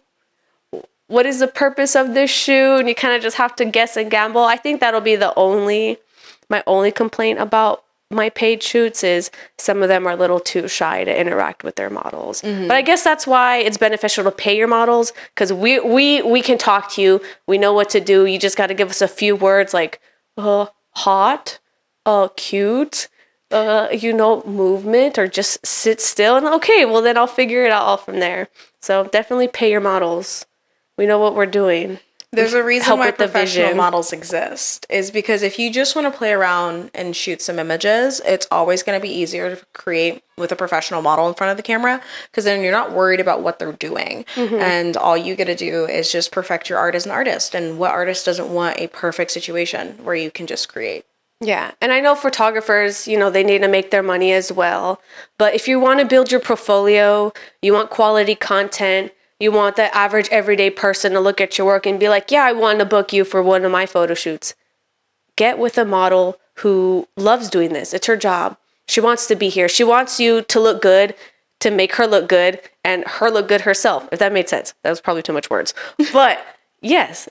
Speaker 2: What is the purpose of this shoot? And you kind of just have to guess and gamble. I think that'll be my only complaint about my paid shoots is some of them are a little too shy to interact with their models. But I guess that's why it's beneficial to pay your models, because we can talk to you. We know what to do. You just got to give us a few words like hot, cute, movement, or just sit still. And okay, well then I'll figure it out all from there. So definitely pay your models. We know what we're doing.
Speaker 3: There's a reason why professional
Speaker 2: vision.
Speaker 3: models exist, is because if you just want to play around and shoot some images, it's always going to be easier to create with a professional model in front of the camera, because then you're not worried about what they're doing. And all you get to do is just perfect your art as an artist. And what artist doesn't want a perfect situation where you can just create?
Speaker 2: Yeah. And I know photographers, they need to make their money as well. But if you want to build your portfolio, you want quality content, you want the average everyday person to look at your work and be like, yeah, I want to book you for one of my photo shoots. Get with a model who loves doing this. It's her job. She wants to be here. She wants you to look good, to make her look good, and her look good herself, if that made sense. That was probably too much words. But yes,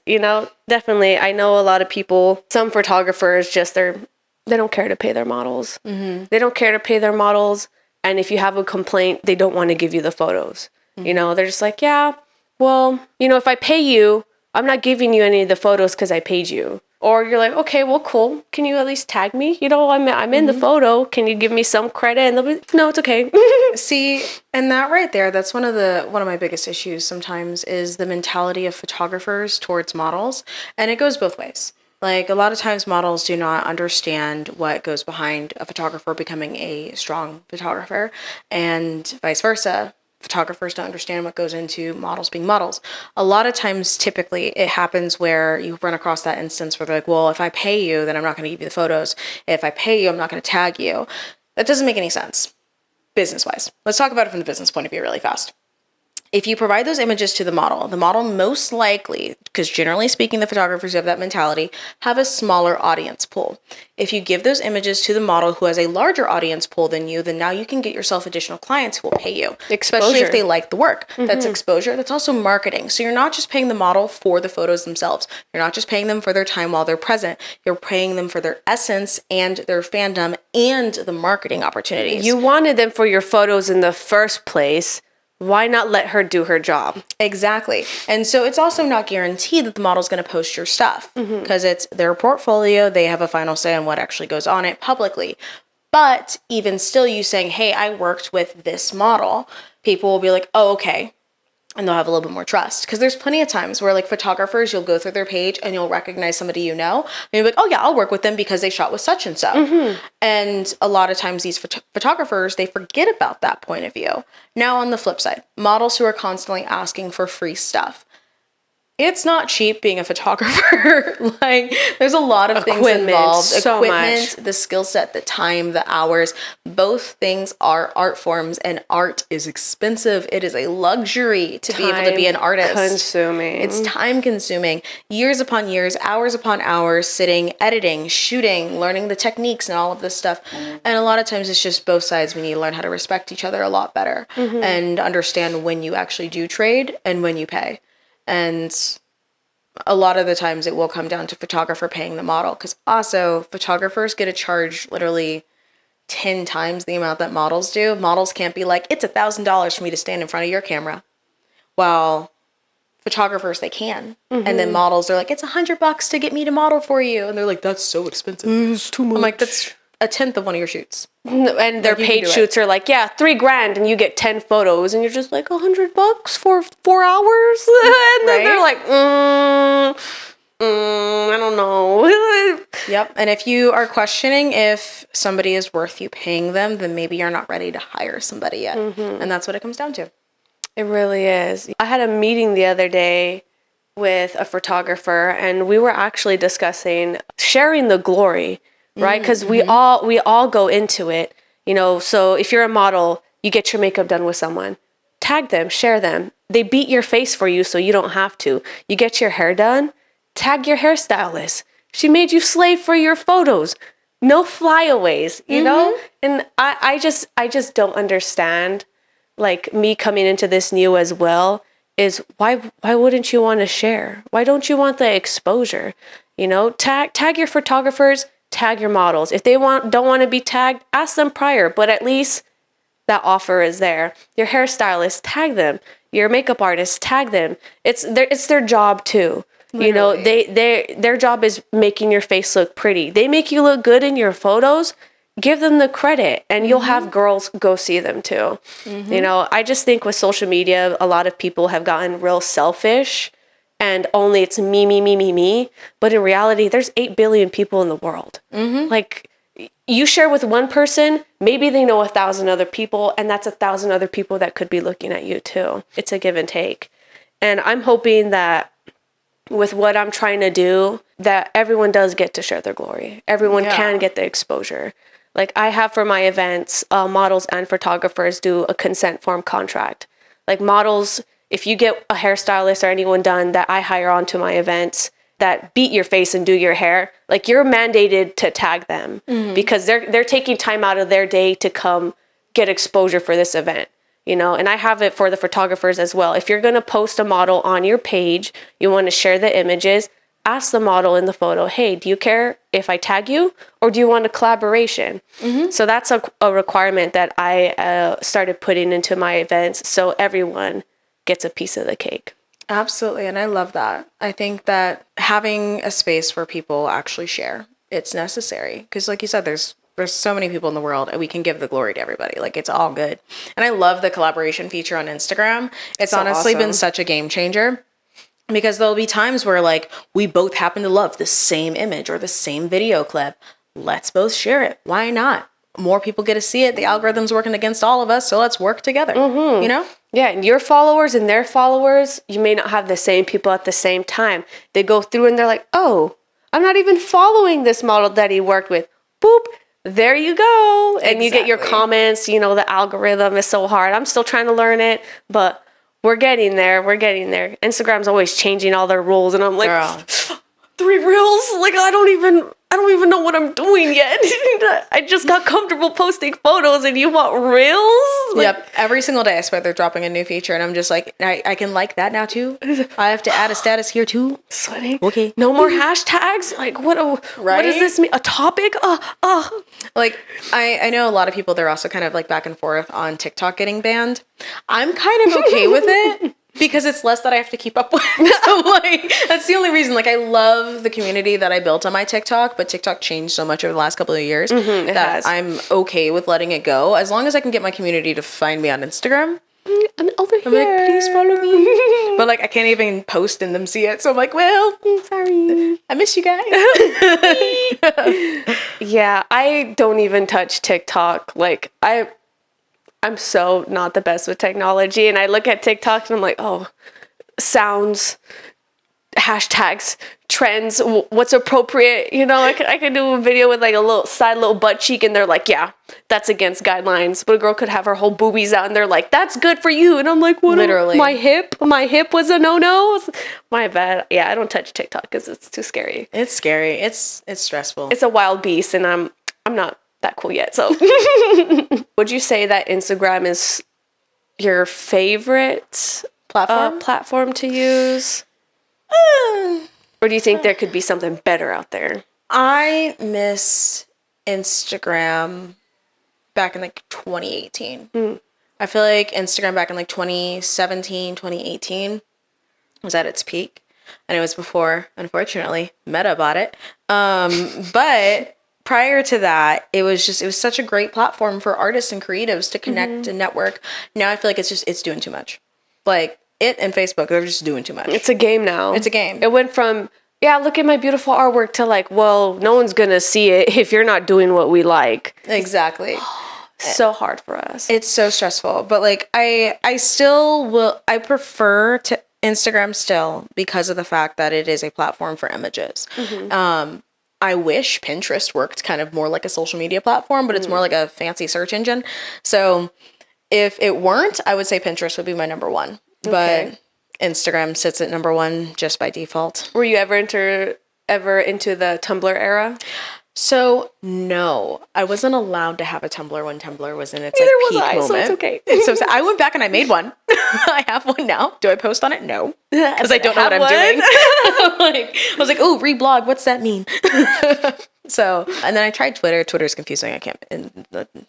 Speaker 2: definitely. I know a lot of people, some photographers, they don't care to pay their models. They don't care to pay their models. And if you have a complaint, they don't want to give you the photos. They're just like, yeah, well, if I pay you, I'm not giving you any of the photos because I paid you. Or you're like, okay, well, cool. Can you at least tag me? I'm in the photo. Can you give me some credit? And they'll be, no, it's okay.
Speaker 3: See, and that right there, that's one of my biggest issues sometimes is the mentality of photographers towards models. And it goes both ways. Like a lot of times models do not understand what goes behind a photographer becoming a strong photographer, and vice versa. Photographers don't understand what goes into models being models. A lot of times, typically, it happens where you run across that instance where they're like, well, if I pay you, then I'm not going to give you the photos. If I pay you, I'm not going to tag you. That doesn't make any sense business-wise. Let's talk about it from the business point of view really fast. If you provide those images to the model most likely, because generally speaking, the photographers who have that mentality have a smaller audience pool. If you give those images to the model who has a larger audience pool than you, then now you can get yourself additional clients who will pay you, especially if they like the work. That's exposure. That's also marketing. So you're not just paying the model for the photos themselves. You're not just paying them for their time while they're present. You're paying them for their essence and their fandom and the marketing opportunities.
Speaker 2: You wanted them for your photos in the first place. Why not let her do her job?
Speaker 3: Exactly. And so it's also not guaranteed that the model's going to post your stuff because it's their portfolio. They have a final say on what actually goes on it publicly. But even still, you saying, hey, I worked with this model, people will be like, oh, okay. And they'll have a little bit more trust. Because there's plenty of times where like photographers, you'll go through their page and you'll recognize somebody you know. And you're like, oh yeah, I'll work with them because they shot with such and so. And a lot of times these photographers, they forget about that point of view. Now on the flip side, models who are constantly asking for free stuff. It's not cheap being a photographer. Like there's a lot of things involved.
Speaker 2: So
Speaker 3: Equipment,
Speaker 2: much.
Speaker 3: the skill set, the time, the hours. Both things are art forms and art is expensive. It is a luxury to be able to be an artist.
Speaker 2: Consuming.
Speaker 3: It's time consuming. Years upon years, hours upon hours, sitting, editing, shooting, learning the techniques and all of this stuff. And a lot of times it's just both sides. We need to learn how to respect each other a lot better and understand when you actually do trade and when you pay. And a lot of the times it will come down to photographer paying the model because also photographers get a charge literally 10 times the amount that models do. Models can't be like, it's $1,000 for me to stand in front of your camera. While photographers, they can. And then models are like, it's $100 to get me to model for you. And they're like, that's so expensive.
Speaker 2: It's too much.
Speaker 3: I'm like, that's a tenth of one of your shoots.
Speaker 2: And their paid shoots are like, yeah, $3,000 and you get 10 photos and you're just like $100 for 4 hours. And then they're like, I don't know.
Speaker 3: Yep. And if you are questioning if somebody is worth you paying them, then maybe you're not ready to hire somebody yet. And that's what it comes down to.
Speaker 2: It really is. I had a meeting the other day with a photographer and we were actually discussing sharing the glory. Right? Because we all go into it, you know, so if you're a model, you get your makeup done with someone, tag them, share them. They beat your face for you so you don't have to. You get your hair done, tag your hairstylist. She made you slave for your photos. No flyaways, you know? And I just don't understand, like me coming into this new as well, is why wouldn't you want to share? Why don't you want the exposure? You know, tag your photographers, tag your models. If they don't want to be tagged, ask them prior, but at least that offer is there. Your hairstylist, tag them. Your makeup artist, tag them. It's their job too. Literally. You know, their job is making your face look pretty. They make you look good in your photos. Give them the credit and you'll have girls go see them too. You know, I just think with social media, a lot of people have gotten real selfish and only it's me. But in reality, there's 8 billion people in the world. Like you share with one person, maybe they know 1,000 other people, and that's 1,000 other people that could be looking at you too. It's a give and take. And I'm hoping that with what I'm trying to do, that everyone does get to share their glory. Everyone can get the exposure. Like I have for my events, models and photographers do a consent form contract. Like models, if you get a hairstylist or anyone done that I hire onto my events that beat your face and do your hair, like you're mandated to tag them because they're taking time out of their day to come get exposure for this event, you know? And I have it for the photographers as well. If you're going to post a model on your page, you want to share the images, ask the model in the photo, hey, do you care if I tag you or do you want a collaboration? So that's a requirement that I started putting into my events so everyone gets a piece of the cake.
Speaker 3: Absolutely. And I love that. I think that having a space where people actually share, it's necessary. Because like you said, there's so many people in the world and we can give the glory to everybody. Like it's all good. And I love the collaboration feature on Instagram. It's so honestly been such a game changer. Because there'll be times where like we both happen to love the same image or the same video clip. Let's both share it. Why not? More people get to see it. The algorithm's working against all of us, so let's work together. You know?
Speaker 2: Yeah, and your followers and their followers, you may not have the same people at the same time. They go through and they're like, oh, I'm not even following this model that he worked with. Boop. there you go. And you get your
Speaker 3: Exactly.
Speaker 2: comments, the algorithm is so hard. I'm still trying to learn it, but we're getting there. We're getting there. Instagram's always changing all their rules, and I'm like,
Speaker 3: Girl.
Speaker 2: 3 reels? Like, I don't even know what I'm doing yet. I just got comfortable posting photos, and you want reels? Like,
Speaker 3: Yep. Every single day I swear they're dropping a new feature, and I'm just like, I can like that now too. I have to add a status here too.
Speaker 2: Sweating.
Speaker 3: Okay.
Speaker 2: No more hashtags? Like, what does
Speaker 3: Right?
Speaker 2: this mean? A topic?
Speaker 3: Like, I know a lot of people, they're also kind of like back and forth on TikTok getting banned. I'm kind of okay with it because it's less that I have to keep up with. Like, that's the only reason. Like, I love the community that I built on my TikTok, but TikTok changed so much over the last couple of years that
Speaker 2: has.
Speaker 3: I'm okay with letting it go as long as I can get my community to find me on Instagram.
Speaker 2: I'm over here.
Speaker 3: I'm like, please follow me. But like, I can't even post and them see it. So I'm like, well,
Speaker 2: Sorry.
Speaker 3: I miss you guys.
Speaker 2: Yeah, I don't even touch TikTok. Like, I'm so not the best with technology, and I look at TikTok and I'm like, oh, sounds, hashtags, trends, what's appropriate. I could do a video with like a little butt cheek, and they're like, yeah, that's against guidelines. But a girl could have her whole boobies out, and they're like, that's good for you. And I'm like, what?
Speaker 3: Literally.
Speaker 2: My hip was a no. My bad. Yeah, I don't touch TikTok because it's too scary.
Speaker 3: It's scary. It's stressful.
Speaker 2: It's a wild beast, and I'm not that cool yet. So, would you say that Instagram is your favorite platform to use? Or do you think there could be something better out there?
Speaker 3: I miss Instagram back in like 2018. I feel like Instagram back in like 2017, 2018 was at its peak. And it was before, unfortunately, Meta bought it. But prior to that, it was such a great platform for artists and creatives to connect and network. Now I feel like it's doing too much. Like, it and Facebook, they're just doing too much.
Speaker 2: It's a game now.
Speaker 3: It's a game.
Speaker 2: It went from, yeah, look at my beautiful artwork to like, well, no one's gonna see it if you're not doing what we like.
Speaker 3: Exactly.
Speaker 2: So hard for us.
Speaker 3: It's so stressful. But like, I still will, I prefer to Instagram still because of the fact that it is a platform for images. I wish Pinterest worked kind of more like a social media platform, but it's more like a fancy search engine. So if it weren't, I would say Pinterest would be my number one. But Instagram sits at number one just by default.
Speaker 2: Were you ever into the Tumblr era?
Speaker 3: So no, I wasn't allowed to have a Tumblr when Tumblr was in its
Speaker 2: Neither
Speaker 3: like,
Speaker 2: was
Speaker 3: peak
Speaker 2: I,
Speaker 3: moment.
Speaker 2: so it's okay.
Speaker 3: It's so sad. I went back and I made one. I have one now. Do I post on it? No, because I don't know what I'm doing. I was like, oh, reblog. What's that mean? So, and then I tried Twitter. Twitter's confusing. I can't.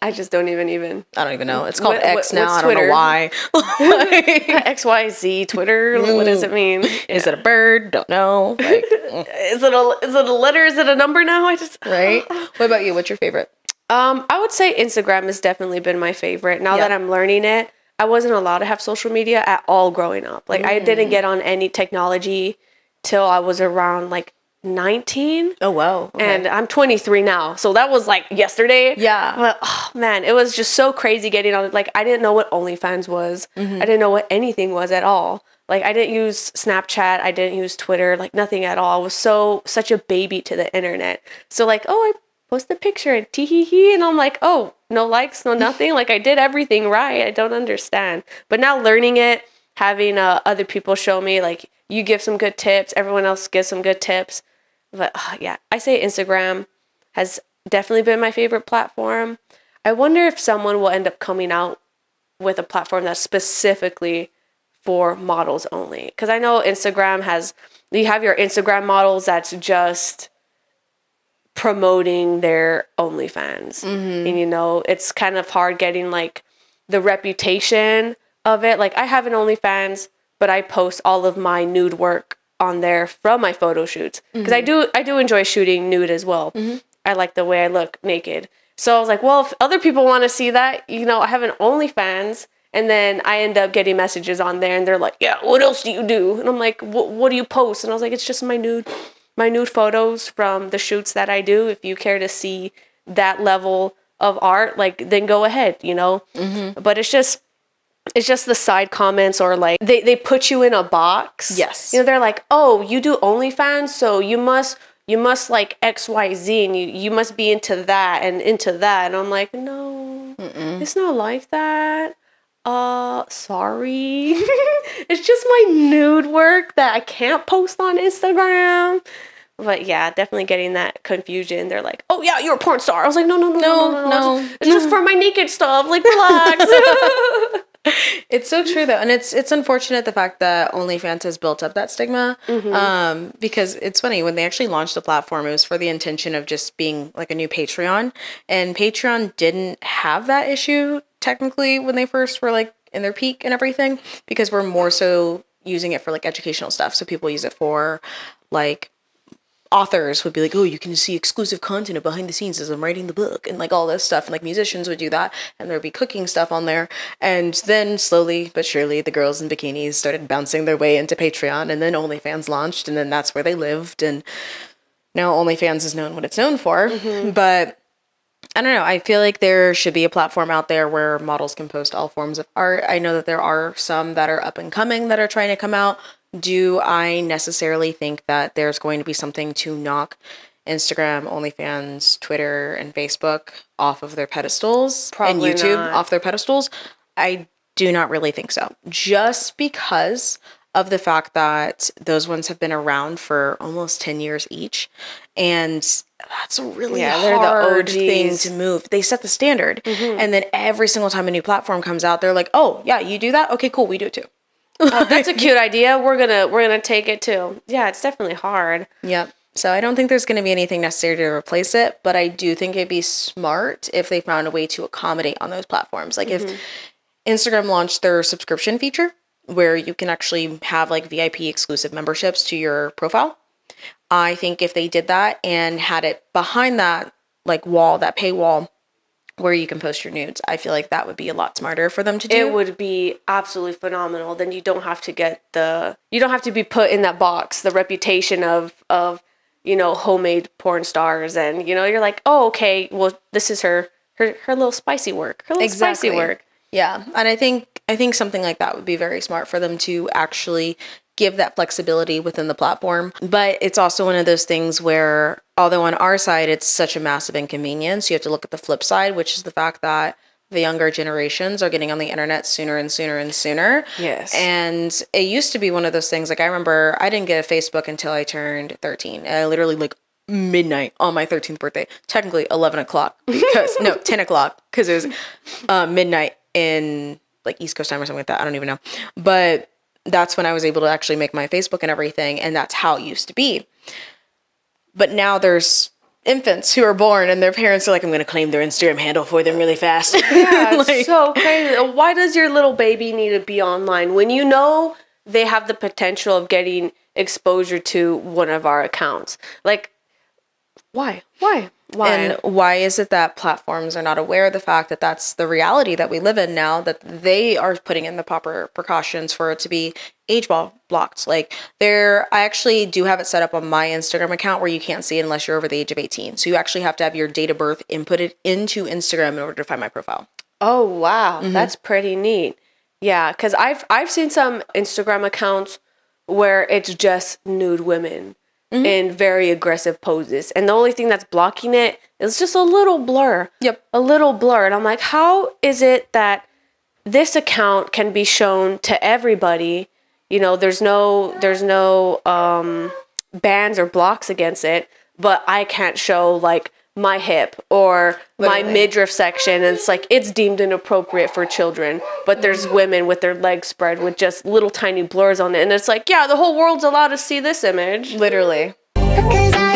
Speaker 2: I just don't even.
Speaker 3: I don't even know. It's called X
Speaker 2: What's
Speaker 3: now. I don't
Speaker 2: Twitter?
Speaker 3: know why.
Speaker 2: XYZ Twitter. What does it mean?
Speaker 3: Is it a bird? Don't know. Like,
Speaker 2: Is it a letter? Is it a number now?
Speaker 3: right? What about you? What's your favorite?
Speaker 2: I would say Instagram has definitely been my favorite. Now that I'm learning it, I wasn't allowed to have social media at all growing up. Like, I didn't get on any technology till I was around like 19.
Speaker 3: Oh, wow. Okay.
Speaker 2: And I'm 23 now. So that was like yesterday.
Speaker 3: Yeah.
Speaker 2: But, oh man, it was just so crazy getting on. Like, I didn't know what OnlyFans was. I didn't know what anything was at all. Like, I didn't use Snapchat. I didn't use Twitter. Like, nothing at all. I was such a baby to the internet. So like, oh, I post a picture and tee-hee-hee. And I'm like, oh, no likes, no nothing. Like, I did everything right. I don't understand. But now learning it, having other people show me, like, you give some good tips. Everyone else gives some good tips. But yeah, I say Instagram has definitely been my favorite platform. I wonder if someone will end up coming out with a platform that's specifically for models only. Because I know Instagram you have your Instagram models that's just promoting their OnlyFans. And it's kind of hard getting like the reputation of it. Like, I have an OnlyFans, but I post all of my nude work on there from my photo shoots, because I do enjoy shooting nude as well. I like the way I look naked. So I was like, well, if other people want to see that, I have an OnlyFans, and then I end up getting messages on there, and they're like, yeah, what else do you do? And I'm like, what do you post? And I was like, it's just my nude photos from the shoots that I do. If you care to see that level of art, like, then go ahead, But it's just the side comments, or like they put you in a box.
Speaker 3: Yes.
Speaker 2: They're like, oh, you do OnlyFans, so you must you must like XYZ and you must be into that and into that. And I'm like, no, it's not like that. Sorry. It's just my nude work that I can't post on Instagram. But yeah, definitely getting that confusion. They're like, oh yeah, you're a porn star. I was like, no. It's just for my naked stuff. Like, relax.
Speaker 3: It's so true though, and it's unfortunate the fact that OnlyFans has built up that stigma. Because it's funny, when they actually launched the platform, it was for the intention of just being like a new Patreon, and Patreon didn't have that issue technically when they first were like in their peak and everything, because we're more so using it for like educational stuff. So people use it for like authors would be like, oh, you can see exclusive content of behind the scenes as I'm writing the book and like all this stuff. And like musicians would do that, and there'd be cooking stuff on there. And then slowly but surely the girls in bikinis started bouncing their way into Patreon, and then OnlyFans launched, and then that's where they lived. And now OnlyFans is known what it's known for. But I don't know. I feel like there should be a platform out there where models can post all forms of art. I know that there are some that are up and coming that are trying to come out. Do I necessarily think that there's going to be something to knock Instagram, OnlyFans, Twitter, and Facebook off of their pedestals?
Speaker 2: Probably
Speaker 3: and YouTube
Speaker 2: not.
Speaker 3: off their pedestals? I do not really think so. Just because of the fact that those ones have been around for almost 10 years each. And that's a really hard thing to move. They set the standard. And then every single time a new platform comes out, they're like, oh, yeah, you do that? Okay, cool, we do it too.
Speaker 2: Oh, that's a cute idea. We're gonna take it too. Yeah, it's definitely hard.
Speaker 3: Yep. So I don't think there's going to be anything necessary to replace it, but I do think it'd be smart if they found a way to accommodate on those platforms. Like if Instagram launched their subscription feature, where you can actually have like VIP exclusive memberships to your profile. I think if they did that and had it behind that like wall, that paywall, where you can post your nudes, I feel like that would be a lot smarter for them to do.
Speaker 2: It would be absolutely phenomenal. Then you don't have to you don't have to be put in that box, the reputation of homemade porn stars, and you're like, oh, okay, well, this is her little spicy work, spicy work.
Speaker 3: Yeah, and I think something like that would be very smart for them to actually give that flexibility within the platform. But it's also one of those things where, although on our side it's such a massive inconvenience, you have to look at the flip side, which is the fact that the younger generations are getting on the internet sooner and sooner and sooner.
Speaker 2: Yes.
Speaker 3: And it used to be one of those things, like I remember I didn't get a Facebook until I turned 13. And I literally like midnight on my 13th birthday, technically 11 o'clock because, no, 10 o'clock because it was midnight in like East Coast time or something like that. I don't even know. But that's when I was able to actually make my Facebook and everything. And that's how it used to be. But now there's infants who are born and their parents are like, I'm going to claim their Instagram handle for them really fast.
Speaker 2: Yeah, it's so crazy. Why does your little baby need to be online when you know they have the potential of getting exposure to one of our accounts? Like, why?
Speaker 3: And why is it that platforms are not aware of the fact that that's the reality that we live in now, that they are putting in the proper precautions for it to be age blocked? Like I actually do have it set up on my Instagram account where you can't see it unless you're over the age of 18. So you actually have to have your date of birth inputted into Instagram in order to find my profile.
Speaker 2: Oh, wow. That's pretty neat. Yeah, because I've seen some Instagram accounts where it's just nude women. In very aggressive poses. And the only thing that's blocking it is just a little blur. Yep. A little blur. And I'm like, how is it that this account can be shown to everybody? There's no bans or blocks against it, but I can't show like my hip or my midriff section. And it's like, it's deemed inappropriate for children, but there's women with their legs spread with just little tiny blurs on it. And it's like, yeah, the whole world's allowed to see this image.
Speaker 3: Literally.
Speaker 1: Cause I